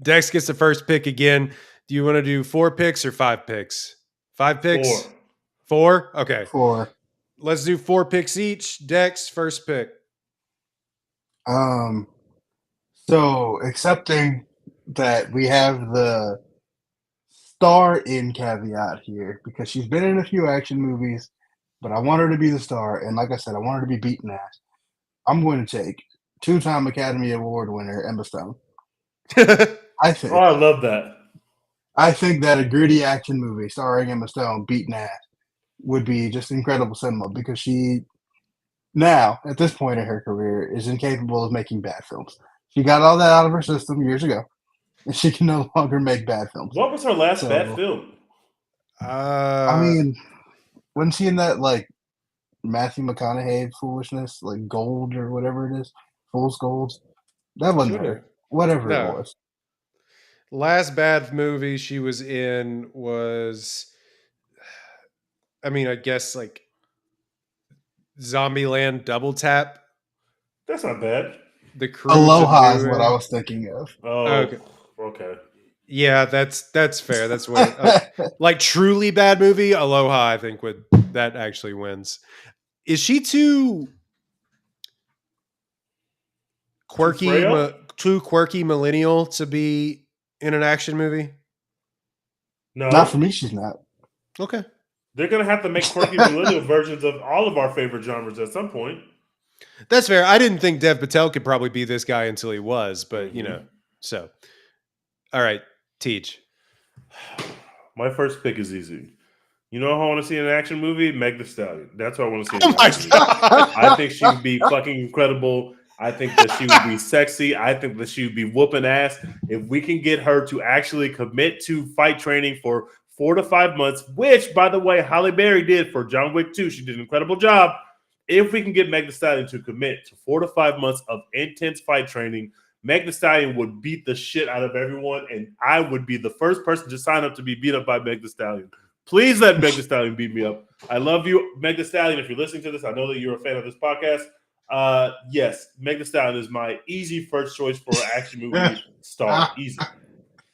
Speaker 1: Dex gets the first pick again. Do you want to do 4 picks or 5 picks? 5 picks? 4? Okay.
Speaker 3: 4.
Speaker 1: Let's do 4 picks each. Dex, first pick.
Speaker 3: So accepting that we have the star in caveat here because she's been in a few action movies, but I want her to be the star, and like I said, I want her to be beaten ass. I'm going to take 2-time Academy Award winner Emma Stone.
Speaker 2: I love that.
Speaker 3: I think that a gritty action movie starring Emma Stone beating ass would be just incredible cinema because she now, at this point in her career, is incapable of making bad films. She got all that out of her system years ago, and she can no longer make bad films.
Speaker 2: What was her last bad film?
Speaker 3: I mean, wasn't she in that like Matthew McConaughey foolishness, like Gold or whatever it is, Fool's Gold? That wasn't her. Whatever it was.
Speaker 1: Last bad movie she was in was, I mean, I guess like Zombieland Double Tap.
Speaker 2: That's not bad.
Speaker 1: The Crew
Speaker 3: Aloha is what I was thinking of.
Speaker 2: Oh, okay.
Speaker 1: Yeah, that's fair. That's what like truly bad movie. Aloha, I think that actually wins. Is she too quirky, too quirky millennial to be in an action movie?
Speaker 2: No,
Speaker 3: not for me. She's not.
Speaker 1: Okay.
Speaker 2: They're gonna have to make quirky millennial versions of all of our favorite genres at some point.
Speaker 1: That's fair. I didn't think Dev Patel could probably be this guy until he was, but you know, so. All right, Teach.
Speaker 2: My first pick is easy. You know who I want to see in an action movie? Meg Thee Stallion. That's what I want to see in an action movie. I think she would be fucking incredible. I think that she would be sexy. I think that she would be whooping ass. If we can get her to actually commit to fight training for 4 to 5 months, which, by the way, Halle Berry did for John Wick 2. She did an incredible job. If we can get Meg Thee Stallion to commit to 4 to 5 months of intense fight training, Meg Thee Stallion would beat the shit out of everyone, and I would be the first person to sign up to be beat up by Meg Thee Stallion. Please let Meg Thee Stallion beat me up. I love you, Meg Thee Stallion. If you're listening to this, I know that you're a fan of this podcast. Yes, Meg Thee Stallion is my easy first choice for an action movie star. Easy.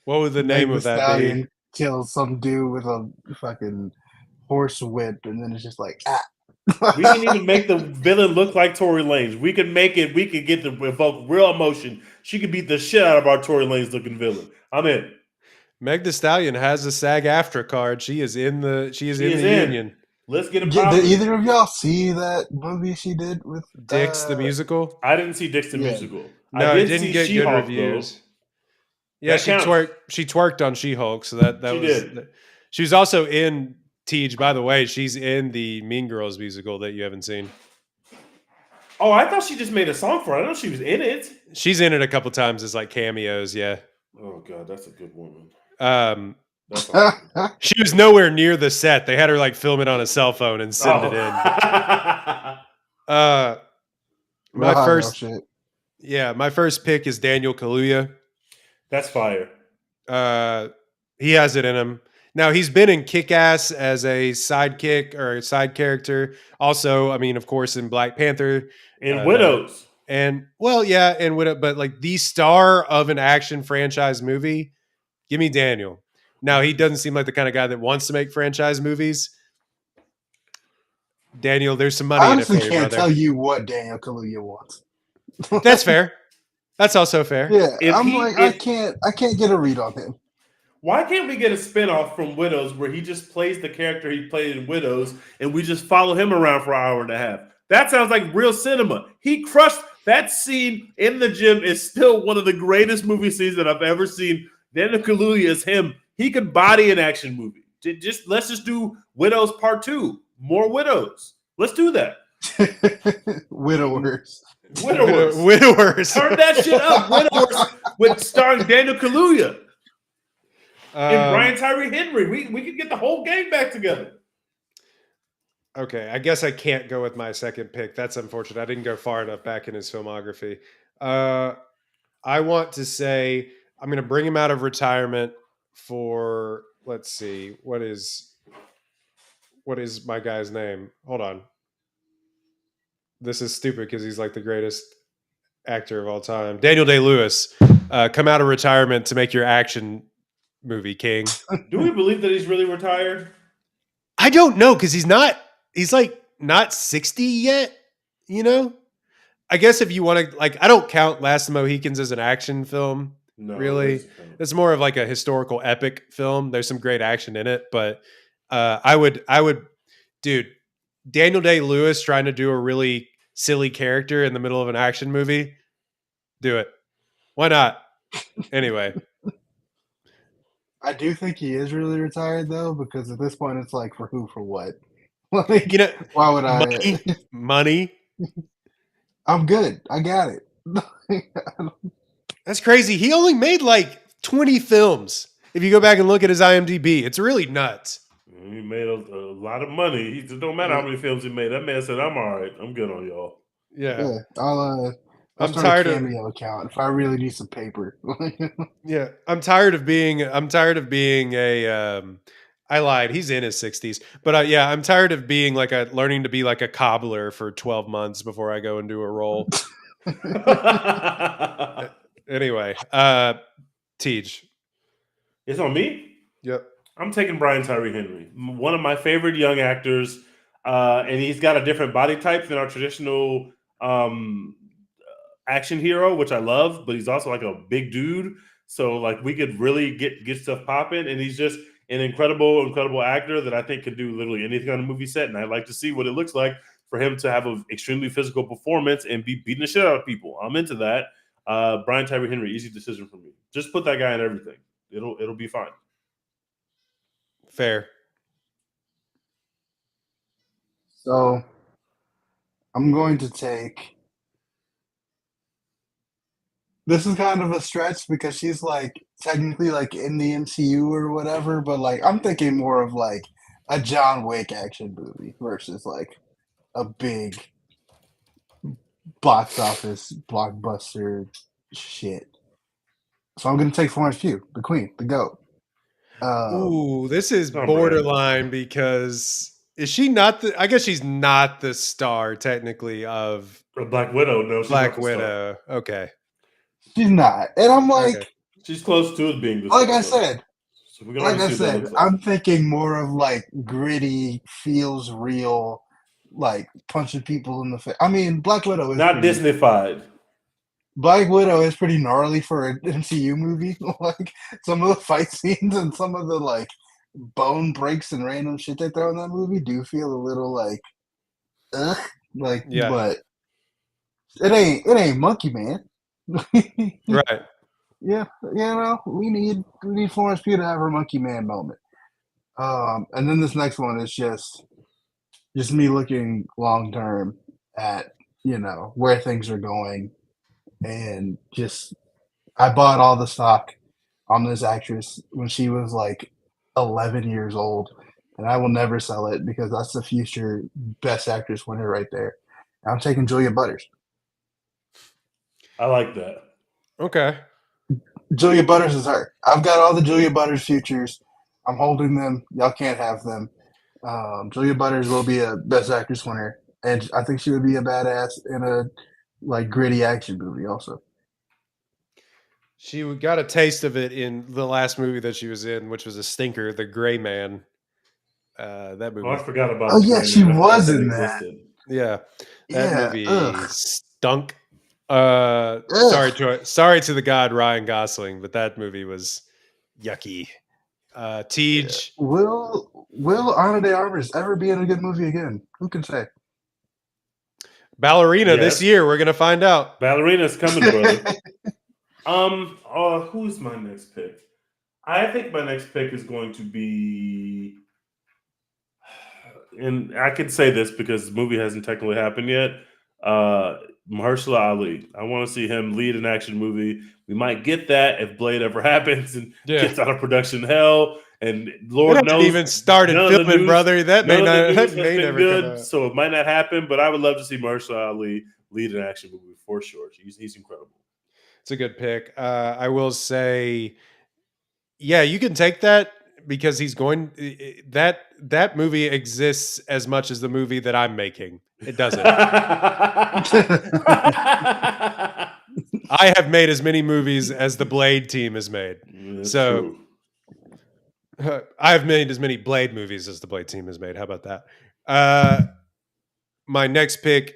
Speaker 1: What would the name of that be?
Speaker 3: Kills some dude with a fucking horse whip, and then it's just like,
Speaker 2: We can even make the villain look like Tory Lanez. We could make it. We could get to evoke real emotion. She could beat the shit out of our Tory Lanez looking villain. I'm in.
Speaker 1: Meg Thee Stallion has a SAG-AFTRA card. She is in the
Speaker 2: She is
Speaker 1: union.
Speaker 2: in. Let's get it
Speaker 3: Did
Speaker 2: popping.
Speaker 3: either of y'all see that movie she did with
Speaker 1: Dix the musical?
Speaker 2: I didn't see Dix the musical.
Speaker 1: No,
Speaker 2: I did
Speaker 1: it didn't
Speaker 2: see
Speaker 1: get good
Speaker 2: She-Hulk,
Speaker 1: reviews.
Speaker 2: Though.
Speaker 1: Yeah,
Speaker 2: that counts.
Speaker 1: she twerked on She-Hulk, so that
Speaker 2: she
Speaker 1: was.
Speaker 2: Did.
Speaker 1: She was also in Tej. By the way, she's in the Mean Girls musical that you haven't seen.
Speaker 2: Oh, I thought she just made a song for it. I know she was in it.
Speaker 1: She's in it a couple times as like cameos. Yeah.
Speaker 2: Oh God, that's a good woman.
Speaker 1: She was nowhere near the set. They had her like film it on a cell phone and send it in. My first pick is Daniel Kaluuya.
Speaker 2: That's fire.
Speaker 1: He has it in him. Now he's been in Kick-Ass as a sidekick or a side character. Also, I mean, of course, in Black Panther,
Speaker 2: in Widows,
Speaker 1: and Widow. But like the star of an action franchise movie, give me Daniel. Now he doesn't seem like the kind of guy that wants to make franchise movies. Daniel, there's some money
Speaker 3: I
Speaker 1: in it for you, brother.
Speaker 3: I honestly can't tell you what Daniel Kaluuya wants.
Speaker 1: That's fair. That's also fair.
Speaker 3: Yeah, I can't get a read on him.
Speaker 2: Why can't we get a spinoff from Widows where he just plays the character he played in Widows and we just follow him around for an hour and a half? That sounds like real cinema. He crushed that scene in the gym. Is still one of the greatest movie scenes that I've ever seen. Daniel Kaluuya is him. He could body an action movie. Let's just do Widows Part 2. More Widows. Let's do that.
Speaker 3: Widowers.
Speaker 2: Turn that shit up. Widowers with starring Daniel Kaluuya. And Brian Tyree Henry. We could get the whole gang back together.
Speaker 1: Okay, I guess I can't go with my second pick. That's unfortunate. I didn't go far enough back in his filmography. I want to say I'm going to bring him out of retirement for, let's see, what is my guy's name? Hold on. This is stupid because he's like the greatest actor of all time. Daniel Day-Lewis, come out of retirement to make your action movie, King.
Speaker 2: Do we believe that he's really retired?
Speaker 1: I don't know, because he's like not 60 yet, you know? I guess if you want to, like, I don't count Last of the Mohicans as an action film, really. It's more of like a historical epic film. There's some great action in it, but I would, dude, Daniel Day-Lewis trying to do a really silly character in the middle of an action movie, do it. Why not? Anyway.
Speaker 3: I do think he is really retired though, because at this point it's like for who, for what? Like, why would
Speaker 1: money?
Speaker 3: I'm good. I got it.
Speaker 1: That's crazy. He only made like 20 films. If you go back and look at his IMDb, it's really nuts.
Speaker 2: He made a lot of money. It don't matter how many films he made. That man said, "I'm all right. I'm good on y'all."
Speaker 1: Yeah.
Speaker 3: I'm tired of Cameo account if I really need some paper.
Speaker 1: Yeah, I'm tired of being a. I lied. He's in his 60s, but I'm tired of being learning to be like a cobbler for 12 months before I go and do a role. Anyway, Tej.
Speaker 2: It's on me.
Speaker 1: Yep.
Speaker 2: I'm taking Brian Tyree Henry, one of my favorite young actors, and he's got a different body type than our traditional action hero, which I love, but he's also like a big dude. So like we could really get stuff popping, and he's just an incredible actor that I think can do literally anything on a movie set. And I'd like to see what it looks like for him to have an extremely physical performance and be beating the shit out of people. I'm into that. Brian Tyree Henry, easy decision for me. Just put that guy in everything. It'll be fine.
Speaker 1: Fair.
Speaker 3: So I'm going to take. This is kind of a stretch because she's like technically like in the MCU or whatever, but like I'm thinking more of like a John Wick action movie versus like a big box office blockbuster shit. So I'm going to take Florence Pugh, the queen, the GOAT.
Speaker 1: Ooh, this is borderline because is she not I guess she's not the star technically of
Speaker 2: Black Widow. No,
Speaker 1: Black Widow. Okay.
Speaker 3: She's not. And I'm like,
Speaker 2: okay. She's close to it being the
Speaker 3: like
Speaker 2: star,
Speaker 3: I said.
Speaker 2: So like I said,
Speaker 3: I'm thinking more of like gritty, feels real, like punching people in the face. I mean, Black Widow is
Speaker 2: not
Speaker 3: pretty,
Speaker 2: Disney-fied.
Speaker 3: Black Widow is pretty gnarly for an MCU movie. Like some of the fight scenes and some of the like bone breaks and random shit they throw in that movie do feel a little like, ugh, like,
Speaker 1: Yeah.
Speaker 3: but it ain't Monkey Man.
Speaker 1: Right.
Speaker 3: Yeah, you know, we need Florence Pugh to have her Monkey Man moment. And then this next one is just me looking long term at, you know, where things are going, and just I bought all the stock on this actress when she was like 11 years old, and I will never sell it because that's the future Best Actress winner right there. I'm taking Julia Butters.
Speaker 2: I like that.
Speaker 1: Okay.
Speaker 3: Julia Butters is her. I've got all the Julia Butters futures. I'm holding them. Y'all can't have them. Julia Butters will be a Best Actress winner, and I think she would be a badass in a like gritty action movie. Also,
Speaker 1: She got a taste of it in the last movie that she was in, which was a stinker, The Gray Man. That movie.
Speaker 2: Oh, I forgot about.
Speaker 3: oh
Speaker 2: the
Speaker 3: yeah,
Speaker 2: Gray
Speaker 3: she
Speaker 2: Man. I forgot
Speaker 3: was
Speaker 2: that
Speaker 3: in that.
Speaker 2: existed.
Speaker 1: Yeah, that
Speaker 3: Yeah,
Speaker 1: movie stunk.
Speaker 3: Ugh.
Speaker 1: Sorry to the god Ryan Gosling, but that movie was yucky. Tej,
Speaker 3: Will Ana de Armas ever be in a good movie again? Who can say?
Speaker 1: Ballerina
Speaker 2: Yes.
Speaker 1: this year. We're gonna find out.
Speaker 2: Ballerina's coming, brother. Who's my next pick? I think my next pick is going to be, and I could say this because the movie hasn't technically happened yet. Mahershala Ali. I want to see him lead an action movie. We might get that if Blade ever happens and gets out of production hell. And Lord knows,
Speaker 1: even started
Speaker 2: none of the
Speaker 1: filming,
Speaker 2: news,
Speaker 1: brother. That
Speaker 2: none
Speaker 1: may
Speaker 2: of the
Speaker 1: not.
Speaker 2: news
Speaker 1: That
Speaker 2: has
Speaker 1: may
Speaker 2: been
Speaker 1: never come
Speaker 2: good,
Speaker 1: out.
Speaker 2: so it might not happen. But I would love to see Mahershala Ali lead an action movie for sure. He's incredible.
Speaker 1: It's a good pick. I will say, yeah, you can take that because he's going. That movie exists as much as the movie that I'm making. It doesn't. I have made as many movies as the Blade team has made.
Speaker 2: That's
Speaker 1: so
Speaker 2: true.
Speaker 1: I have made as many Blade movies as the Blade team has made. How about that? My next pick,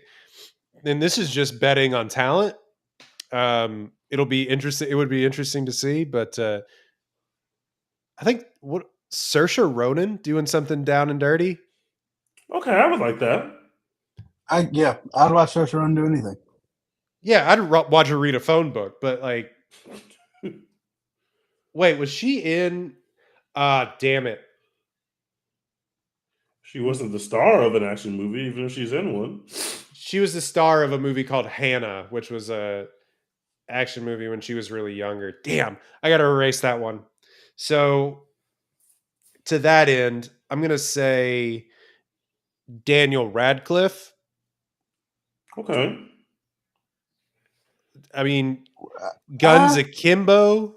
Speaker 1: and this is just betting on talent. It'll be interesting. It would be interesting to see, but I think Saoirse Ronan doing something down and dirty.
Speaker 2: Okay, I would like that.
Speaker 3: I'd watch Saoirse Ronan do anything.
Speaker 1: Yeah, I'd watch her read a phone book, but like, wait, was she in? Damn it.
Speaker 2: She wasn't the star of an action movie, even if she's in one.
Speaker 1: She was the star of a movie called Hannah, which was a action movie when she was really younger. Damn, I got to erase that one. So to that end, I'm going to say Daniel Radcliffe.
Speaker 2: Okay.
Speaker 1: I mean, Guns Akimbo.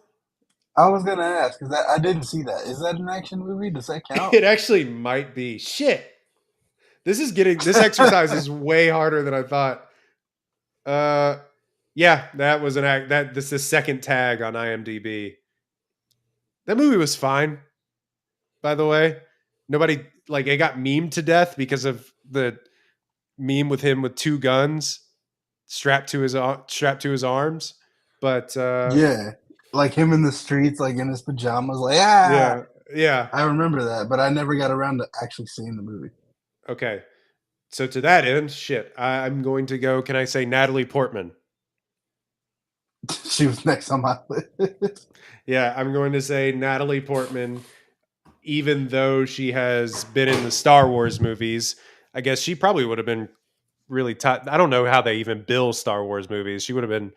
Speaker 3: I was gonna ask because I didn't see that. Is that an action movie? Does that count?
Speaker 1: It actually might be. Shit. This exercise is way harder than I thought. Yeah, that was this is the second tag on IMDb. That movie was fine, by the way. Nobody it got memed to death because of the meme with him with two guns strapped to his arms. But
Speaker 3: yeah, like him in the streets, like in his pajamas, like yeah. I remember that, but I never got around to actually seeing the movie.
Speaker 1: Okay, so to that end, shit, I'm going to go. Can I say Natalie Portman?
Speaker 3: She was next on my list.
Speaker 1: Yeah, I'm going to say Natalie Portman. Even though she has been in the Star Wars movies, I guess she probably would have been really I don't know how they even bill Star Wars movies. She would have been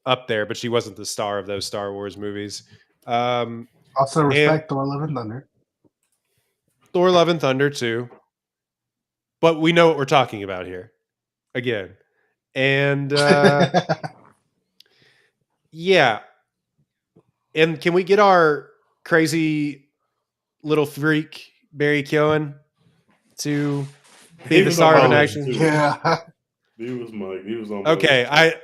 Speaker 1: up there, but she wasn't the star of those Star Wars movies.
Speaker 3: Also, respect Thor: Love and Thunder.
Speaker 1: Thor: Love and Thunder too. But we know what we're talking about here. Again. And yeah. And can we get our crazy little freak Barry Keoghan to be the star of an action?
Speaker 3: Yeah.
Speaker 2: He was on.
Speaker 1: Okay, I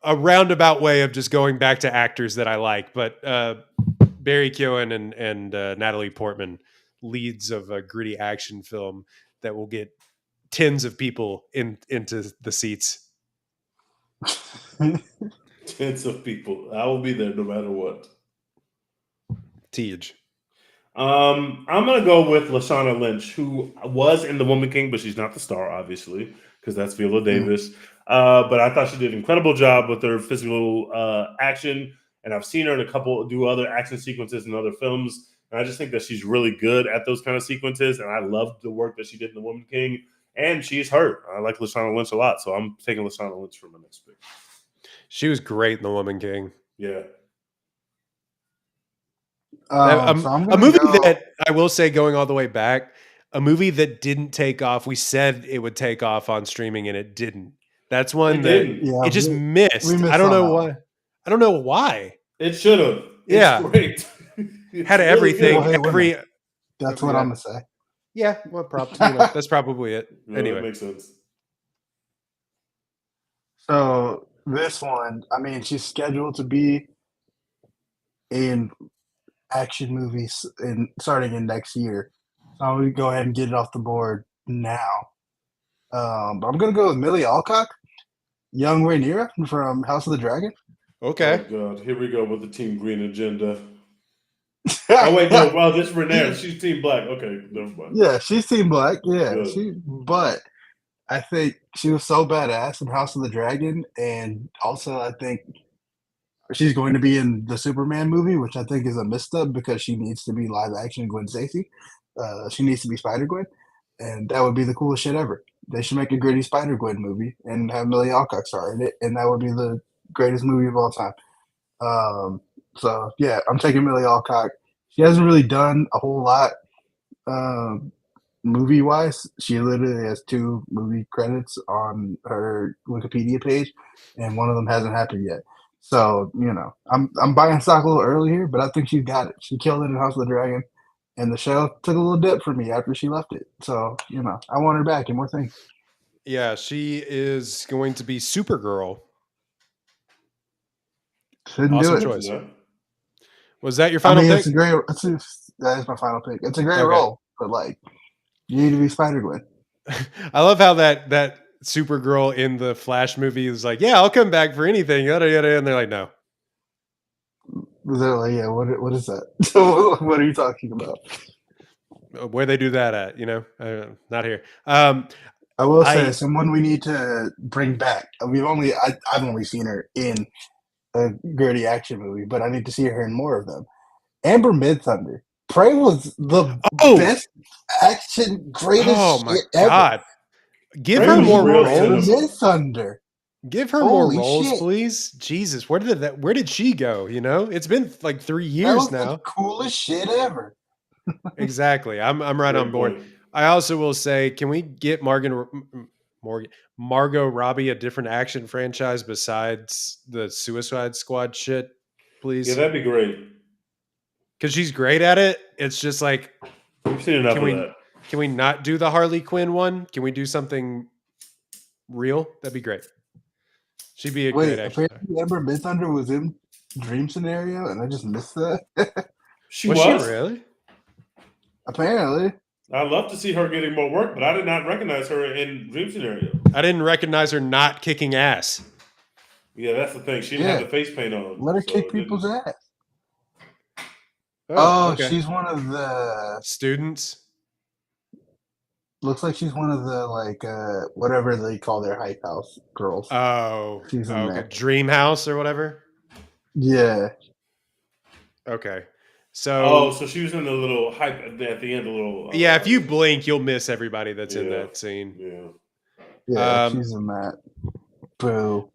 Speaker 1: a roundabout way of just going back to actors that I like, but Barry Keoghan and Natalie Portman, leads of a gritty action film that will get tens of people into the seats.
Speaker 2: Tens of people. I will be there no matter what.
Speaker 1: Tej.
Speaker 2: I'm gonna go with Lashana Lynch, who was in The Woman King, but she's not the star, obviously, because that's Viola Davis. But I thought she did an incredible job with her physical action, and I've seen her in a couple do other action sequences in other films, and I just think that she's really good at those kind of sequences, and I loved the work that she did in The Woman King, and she's hurt. I like Lashana Lynch a lot, so I'm taking Lashana Lynch for my next pick.
Speaker 1: She was great in The Woman King.
Speaker 2: Yeah.
Speaker 1: A movie that I will say, going all the way back, a movie that didn't take off. We said it would take off on streaming, and it didn't. That's one it just missed. I don't know why. I don't know why.
Speaker 2: It should have.
Speaker 1: Yeah,
Speaker 2: it's great.
Speaker 1: It's had everything.
Speaker 3: That's what I'm gonna say.
Speaker 1: Yeah, well, that's probably it. Anyway,
Speaker 2: that makes sense.
Speaker 3: So this one, I mean, she's scheduled to be in action movies starting in next year. So I'm gonna go ahead and get it off the board now. But I'm gonna go with Millie Alcock, young Rhaenyra from House of the Dragon.
Speaker 1: Okay.
Speaker 2: Oh God, here we go with the Team Green agenda. Oh wait, no. Well, this is Rhaenyra. She's Team Black. Okay, never mind.
Speaker 3: Yeah, she's Team Black. Yeah, but I think she was so badass in House of the Dragon, and also I think she's going to be in the Superman movie, which I think is a misstep because she needs to be live action Gwen Stacy. She needs to be Spider-Gwen, and that would be the coolest shit ever. They should make a gritty Spider-Gwen movie and have Millie Alcock star in it, and that would be the greatest movie of all time. So yeah, I'm taking Millie Alcock. She hasn't really done a whole lot movie wise. She literally has 2 movie credits on her Wikipedia page, and one of them hasn't happened yet. So, you know, I'm buying stock a little early here, but I think she's got it. She killed it in House of the Dragon, and the show took a little dip for me after she left it. So, you know, I want her back and more things.
Speaker 1: Yeah, she is going to be Supergirl.
Speaker 3: Shouldn't do it.
Speaker 1: Choice. Was that your final pick?
Speaker 3: It's a great. That is my final pick. It's a great role, but like, you need to be Spider-Gwen.
Speaker 1: I love how that Supergirl in the Flash movie is like, yeah, I'll come back for anything, yada yada, and they're like, no.
Speaker 3: They're like, yeah, what is that? What are you talking about?
Speaker 1: Where they do that at? You know, not here.
Speaker 3: I will say someone we need to bring back. I've only seen her in a gritty action movie, but I need to see her in more of them. Amber Midthunder. Prey was the best action, greatest shit ever.
Speaker 1: Give her more roles.
Speaker 3: Midthunder.
Speaker 1: Give her more roles, please. Jesus, where did she go? You know, it's been like 3 years now.
Speaker 3: The coolest shit ever.
Speaker 1: Exactly. I'm right on board. I also will say, can we get Margot Robbie a different action franchise besides the Suicide Squad shit, please?
Speaker 2: Yeah, that'd be great.
Speaker 1: Because she's great at it. It's just like,
Speaker 2: we've seen enough of that.
Speaker 1: Can we not do the Harley Quinn one? Can we do something real? That'd be great. She'd be a great action star.
Speaker 3: Amber Midthunder was in Dream Scenario, and I just missed that.
Speaker 2: Was she
Speaker 1: really?
Speaker 3: Apparently.
Speaker 2: I'd love to see her getting more work, but I did not recognize her in Dream Scenario.
Speaker 1: I didn't recognize her not kicking ass.
Speaker 2: Yeah, that's the thing. She didn't have the face paint on.
Speaker 3: Let her kick people's ass.
Speaker 1: Okay.
Speaker 3: She's one of the
Speaker 1: students.
Speaker 3: Looks like she's one of the whatever they call their hype house girls.
Speaker 1: Oh, she's in there. Dream House or whatever.
Speaker 3: Yeah.
Speaker 1: Okay. So
Speaker 2: she was in the little hype at the end, a little.
Speaker 1: Yeah, if you blink, you'll miss everybody that's in that scene.
Speaker 3: Yeah, she's in that. Boo.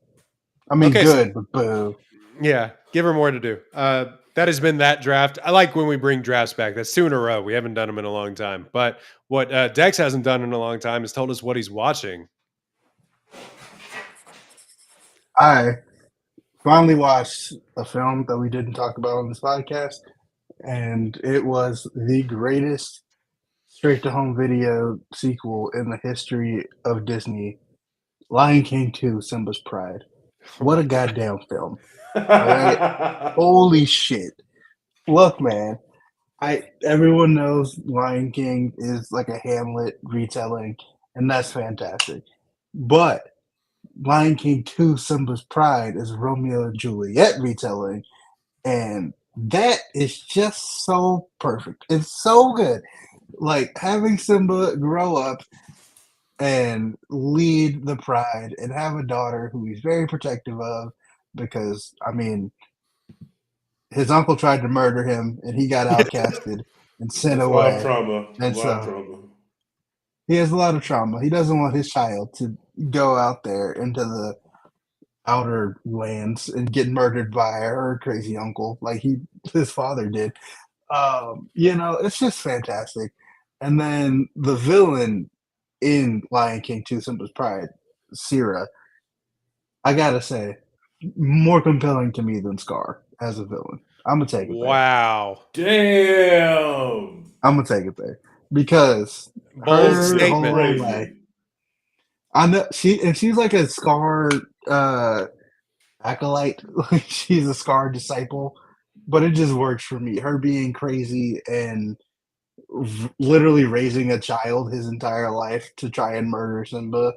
Speaker 3: I mean, good, but boo.
Speaker 1: Yeah, give her more to do. That has been that draft. I like when we bring drafts back. That's 2 in a row. We haven't done them in a long time. But what Dex hasn't done in a long time is told us what he's watching.
Speaker 3: I finally watched a film that we didn't talk about on this podcast, and it was the greatest straight-to-home video sequel in the history of Disney, Lion King 2, Simba's Pride. What a goddamn film. Right? Holy shit. Look, man. Everyone knows Lion King is like a Hamlet retelling, and that's fantastic. But Lion King 2 Simba's Pride is Romeo and Juliet retelling, and that is just so perfect. It's so good. Like having Simba grow up and lead the pride and have a daughter who he's very protective of because, I mean, his uncle tried to murder him and he got outcasted and sent
Speaker 2: That's a lot of
Speaker 3: away.
Speaker 2: trauma. A
Speaker 3: And
Speaker 2: lot of
Speaker 3: so
Speaker 2: trauma.
Speaker 3: he has a lot of trauma. He doesn't want his child to go out there into the outer lands and get murdered by her crazy uncle like his father did. It's just fantastic. And then the villain in Lion King 2 Simba's Pride, Sira, I gotta say, more compelling to me than Scar as a villain. I'm gonna take it there.
Speaker 1: Wow.
Speaker 2: Damn.
Speaker 3: I'm gonna take it there because
Speaker 1: Bold
Speaker 3: her
Speaker 1: statement.
Speaker 3: whole like I know she's like a Scar acolyte. She's a Scar disciple, but it just works for me. Her being crazy and literally raising a child his entire life to try and murder Simba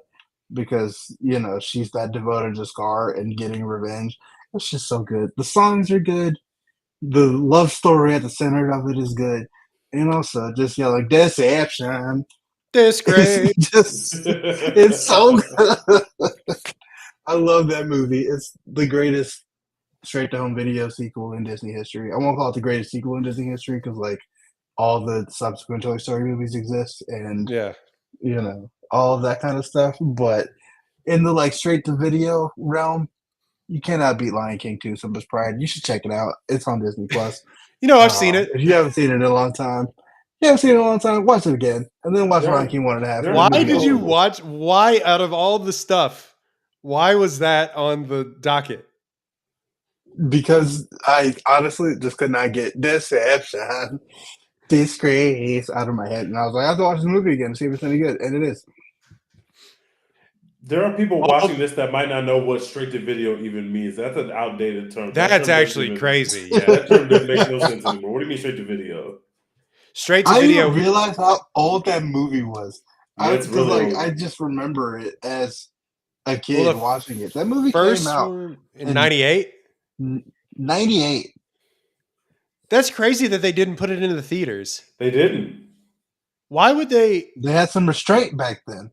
Speaker 3: because she's that devoted to Scar and getting revenge. It's just so good. The songs are good. The love story at the center of it is good, and also just like deception.
Speaker 1: Disgrace.
Speaker 3: It's so good. I love that movie. It's the greatest straight to home video sequel in Disney history. I won't call it the greatest sequel in Disney history because like all the subsequent Toy Story movies exist and
Speaker 1: Yeah.
Speaker 3: all of that kind of stuff. But in the like straight to video realm, you cannot beat Lion King 2 Simba's Pride. You should check it out. It's on Disney Plus.
Speaker 1: I've seen it.
Speaker 3: If you haven't seen it in a long time, watch it again. And then watch Lion King 1.5.
Speaker 1: Why did you watch? Why, out of all the stuff, why was that on the docket?
Speaker 3: Because I honestly just could not get deception, disgrace out of my head. And I was like, I have to watch this movie again to see if it's any good. And it is.
Speaker 2: There are people watching this that might not know what straight to video even means. That's an outdated term.
Speaker 1: That's actually crazy. Yeah.
Speaker 2: That term doesn't make no sense anymore. What do you mean straight to video?
Speaker 1: Straight to video.
Speaker 3: I didn't realize how old that movie was.
Speaker 2: Yeah, it's really old.
Speaker 3: I just remember it as a kid watching it. That movie
Speaker 1: first
Speaker 3: came out
Speaker 1: in 98?
Speaker 3: 98.
Speaker 1: That's crazy that they didn't put it into the theaters.
Speaker 2: They didn't.
Speaker 1: Why would they?
Speaker 3: They had some restraint back then.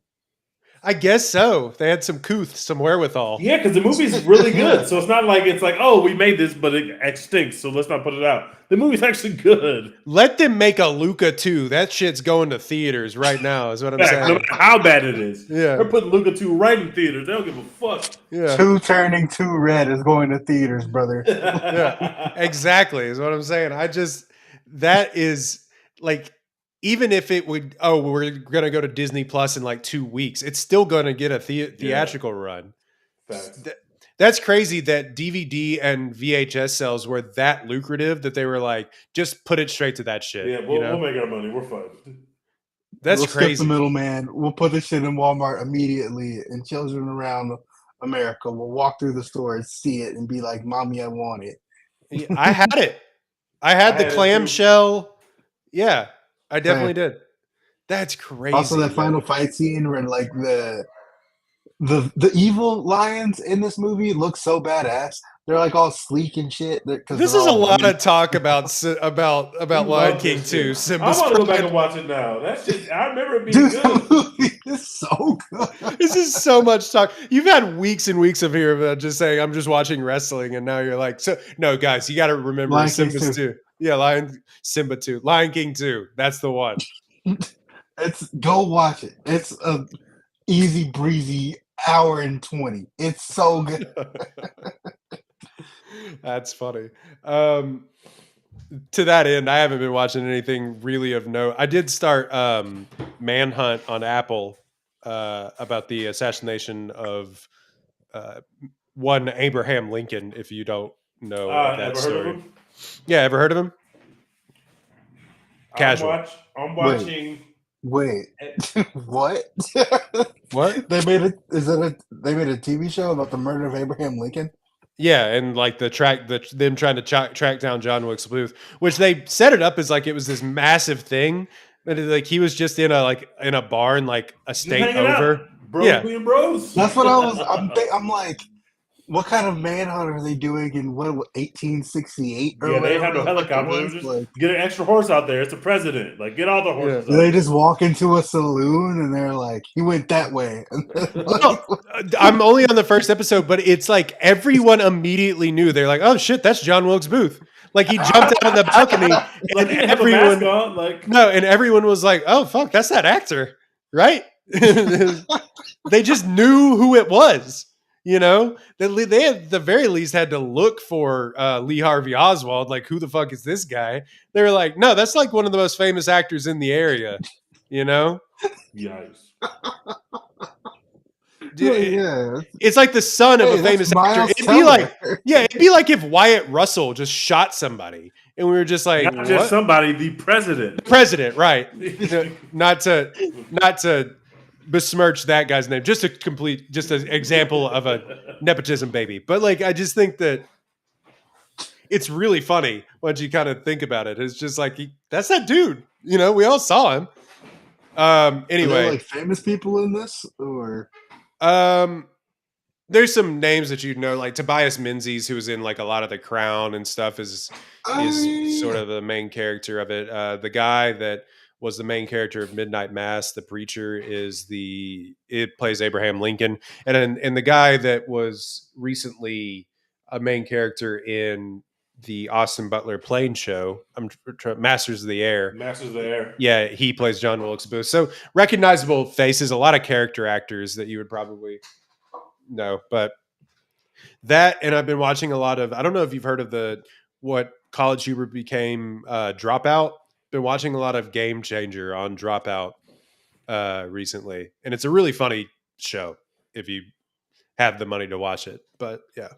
Speaker 1: I guess so. They had some some wherewithal.
Speaker 2: Yeah, because the movie's really good. So it's not like it's like, oh, we made this, but it stinks, so let's not put it out. The movie's actually good.
Speaker 1: Let them make a Luca 2. That shit's going to theaters right now, is what I'm saying.
Speaker 2: No matter how bad it is.
Speaker 1: Yeah.
Speaker 2: They're putting Luca 2 right in theaters. They don't give a fuck.
Speaker 1: Yeah.
Speaker 3: 2 turning 2 red is going to theaters, brother.
Speaker 1: Yeah, exactly, is what I'm saying. That is like, even if it would, we're going to go to Disney Plus in like 2 weeks, it's still going to get a theatrical run. That's crazy that DVD and VHS sales were that lucrative that they were like, just put it straight to that shit.
Speaker 2: Yeah, we'll make our money. We're fine.
Speaker 1: That's crazy.
Speaker 3: Skip the middleman. We'll put this shit in Walmart immediately, and children around America will walk through the store and see it and be like, Mommy, I want it.
Speaker 1: I had it. I had the clamshell. Yeah. I definitely did. That's crazy.
Speaker 3: Also, that final fight scene where like the evil lions in this movie look so badass. They're like all sleek and shit.
Speaker 1: This is a lot of talk about Lion King 2.
Speaker 2: I want to go back and watch it now. That's just, I remember it being good.
Speaker 3: It's so good.
Speaker 1: This is so much talk. You've had weeks and weeks of here about just saying I'm just watching wrestling, and now you're like, so no, guys, you got to remember Simba's 2. Yeah, Simba 2, Lion King 2. That's the one.
Speaker 3: Go watch it. It's a easy breezy hour and 20. It's so good.
Speaker 1: That's funny. To that end, I haven't been watching anything really of note. I did start Manhunt on Apple about the assassination of one Abraham Lincoln, if you don't know that story. Yeah, ever heard of him? Casual.
Speaker 2: I'm watching.
Speaker 3: Wait. What?
Speaker 1: What?
Speaker 3: They made a TV show about the murder of Abraham Lincoln?
Speaker 1: Yeah, and like them trying to track down John Wilkes Booth, which they set it up as like it was this massive thing, but like he was just in a barn like a
Speaker 2: Just
Speaker 1: state
Speaker 2: hanging out,
Speaker 1: over.
Speaker 2: bros
Speaker 1: Yeah,
Speaker 2: being bros.
Speaker 3: That's what I'm like, what kind of manhunt are they doing in 1868 or
Speaker 2: Yeah, they
Speaker 3: whatever
Speaker 2: have no
Speaker 3: the fuck it
Speaker 2: helicopter. They
Speaker 3: was?
Speaker 2: were just
Speaker 3: Like,
Speaker 2: get an extra horse out there. It's the president. Like, get all the horses
Speaker 3: do
Speaker 2: out
Speaker 3: they
Speaker 2: there.
Speaker 3: just walk into a saloon and they're like, he went that way?
Speaker 1: well, I'm only on the first episode, but it's like everyone immediately knew. They're like, "Oh shit, that's John Wilkes Booth!" Like he jumped out of the balcony,
Speaker 2: Like,
Speaker 1: and
Speaker 2: he didn't have a mask on. Like,
Speaker 1: no, and everyone was like, "Oh fuck, that's that actor, right?" They just knew who it was. You know, they at the very least had to look for Lee Harvey Oswald. Like, who the fuck is this guy? They were like, no, that's like one of the most famous actors in the area. You know,
Speaker 2: yikes.
Speaker 3: Yeah.
Speaker 1: It's like the son of a famous actor. It'd be like, it'd be like if Wyatt Russell just shot somebody, and we were just like,
Speaker 2: not just somebody, the president.
Speaker 1: The president, right? not to besmirch that guy's name, just an example of a nepotism baby. But like, I just think that it's really funny once you kind of think about it. It's just like that's that dude. You know, we all saw him. Anyway,
Speaker 3: are there like famous people in this, or
Speaker 1: there's some names that you know, like Tobias Menzies, who was in like a lot of The Crown and stuff, is sort of the main character of it. The guy that was the main character of Midnight Mass, the preacher, it plays Abraham Lincoln, and the guy that was recently a main character in the Austin Butler plane show, Masters of the Air.
Speaker 2: Masters of the Air.
Speaker 1: Yeah, he plays John Wilkes Booth. So recognizable faces, a lot of character actors that you would probably know. But that, and I've been watching a lot of, I don't know if you've heard of what College Humor became Dropout. Been watching a lot of Game Changer on Dropout recently. And it's a really funny show if you have the money to watch it. But yeah.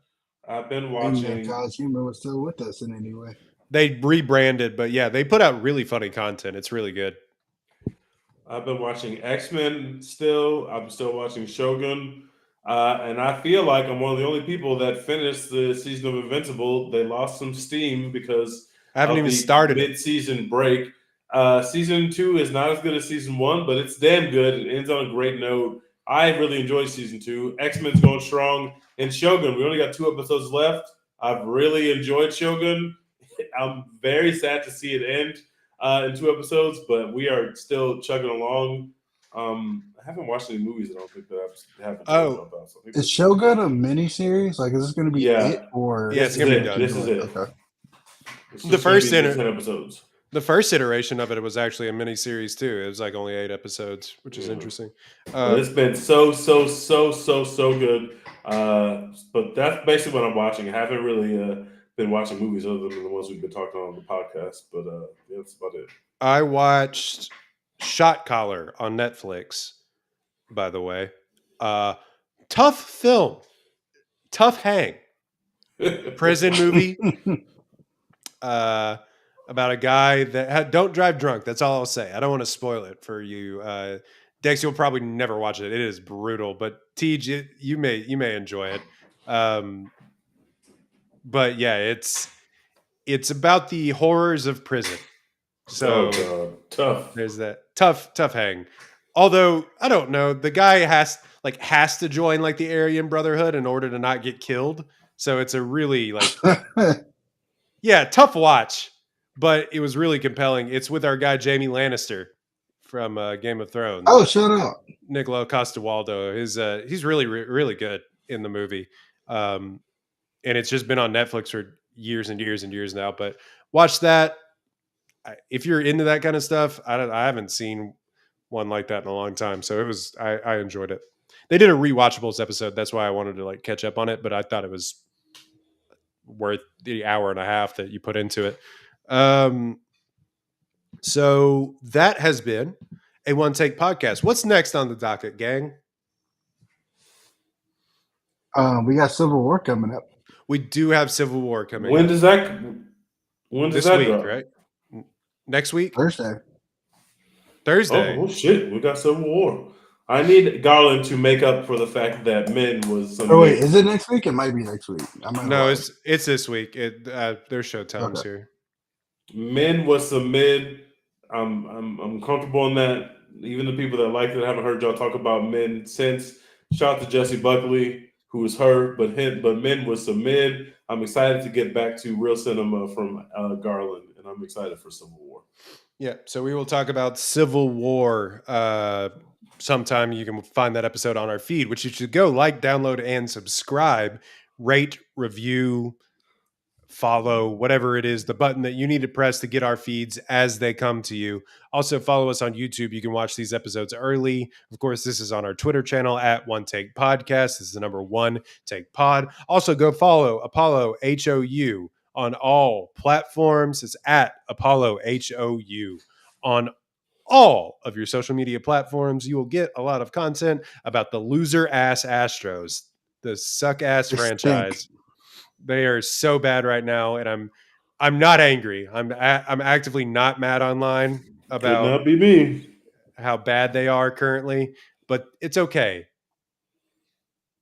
Speaker 2: I've been watching.
Speaker 3: College Humor was still with us in any way.
Speaker 1: They rebranded, but yeah, they put out really funny content. It's really good.
Speaker 2: I've been watching X-Men still. I'm still watching Shogun. And I feel like I'm one of the only people that finished the season of Invincible. They lost some steam because
Speaker 1: I haven't even started
Speaker 2: mid-season break. Season 2 is not as good as season 1, but it's damn good. It ends on a great note. I really enjoyed season 2. X-Men's going strong. And Shogun, we only got 2 episodes left. I've really enjoyed Shogun. I'm very sad to see it end in 2 episodes, but we are still chugging along. I haven't watched any movies. I don't think that I haven't. About, so
Speaker 3: is Shogun a miniseries? Like, is this going to be it or?
Speaker 1: Yeah, it's going to be done.
Speaker 2: This is it.
Speaker 3: Okay.
Speaker 1: The first
Speaker 2: 10 episodes.
Speaker 1: The first iteration of it was actually a miniseries too. It was like only 8 episodes, which is interesting.
Speaker 2: It's been so good. But that's basically what I'm watching. I haven't really been watching movies other than the ones we've been talking on the podcast. But yeah, that's about it.
Speaker 1: I watched Shot Collar on Netflix, by the way. Tough film. Tough hang. Prison movie. About a guy that don't drive drunk. That's all I'll say. I don't want to spoil it for you. Dex, you'll probably never watch it. It is brutal, but TJ, you may enjoy it. But yeah, it's about the horrors of prison. So
Speaker 2: tough.
Speaker 1: There's that tough hang. Although I don't know, the guy has to join like the Aryan Brotherhood in order to not get killed. So it's a really yeah, tough watch. But it was really compelling. It's with our guy Jaime Lannister from Game of Thrones.
Speaker 3: Oh, shut up!
Speaker 1: Nicola Costa-Waldau. He's really really good in the movie, and it's just been on Netflix for years and years and years now. But watch that if you're into that kind of stuff. I haven't seen one like that in a long time, so it was. I enjoyed it. They did a rewatchables episode. That's why I wanted to catch up on it. But I thought it was worth the hour and a half that you put into it. So that has been a One Take podcast. What's next on the docket, gang?
Speaker 3: We got Civil War coming up.
Speaker 1: We do have Civil War coming.
Speaker 2: When does that
Speaker 1: this week, drop? Right? Next week?
Speaker 3: Thursday.
Speaker 2: Oh shit, we got Civil War. I need Garland to make up for the fact that Men was some.
Speaker 3: Oh wait, is it next week? It might be next week. I might
Speaker 1: No,
Speaker 3: lie.
Speaker 1: it's this week. There's show times
Speaker 3: Okay.
Speaker 1: here.
Speaker 2: Men was some mid. I'm comfortable in that. Even the people that liked it, I haven't heard y'all talk about Men since. Shout out to Jesse Buckley, who was her, but Men was some mid. I'm excited to get back to real cinema from Garland, and I'm excited for Civil War.
Speaker 1: Yeah, so we will talk about Civil War sometime. You can find that episode on our feed, which you should go like, download, and subscribe, rate, review, follow, whatever it is, the button that you need to press to get our feeds as they come to you. Also, follow us on YouTube. You can watch these episodes early. Of course, this is on our Twitter channel at One Take Podcast. This is the number One Take Pod. Also, go follow Apollo HOU on all platforms. It's at Apollo HOU on all of your social media platforms. You will get a lot of content about the loser ass Astros, the suck ass
Speaker 3: They
Speaker 1: franchise.
Speaker 3: stink.
Speaker 1: They are so bad right now, and I'm not angry. I'm actively not mad online
Speaker 2: Could
Speaker 1: about
Speaker 2: not be me.
Speaker 1: how bad they are currently, but it's okay.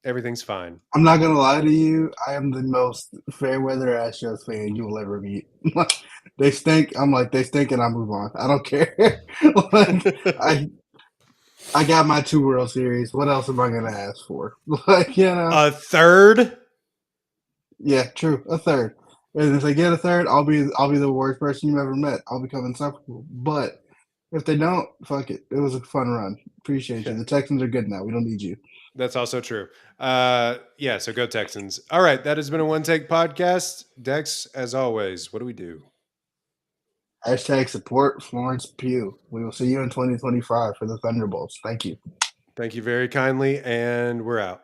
Speaker 1: Everything's fine.
Speaker 3: I'm not gonna lie to you. I am the most fair weather Astros fan you will ever meet. They stink. I'm like they stink, and I move on. I don't care. Like I got my 2 World Series. What else am I gonna ask for? Like
Speaker 1: A third?
Speaker 3: Yeah, true. A third. And if they get a third, I'll be the worst person you've ever met. I'll become insufferable. But if they don't, fuck it. It was a fun run. Appreciate you. The Texans are good now. We don't need you.
Speaker 1: That's also true. Yeah, so go Texans. All right, that has been a One Take Podcast. Dex, as always, what do we do?
Speaker 3: Hashtag support Florence Pugh. We will see you in 2025 for the Thunderbolts. Thank you.
Speaker 1: Thank you very kindly, and we're out.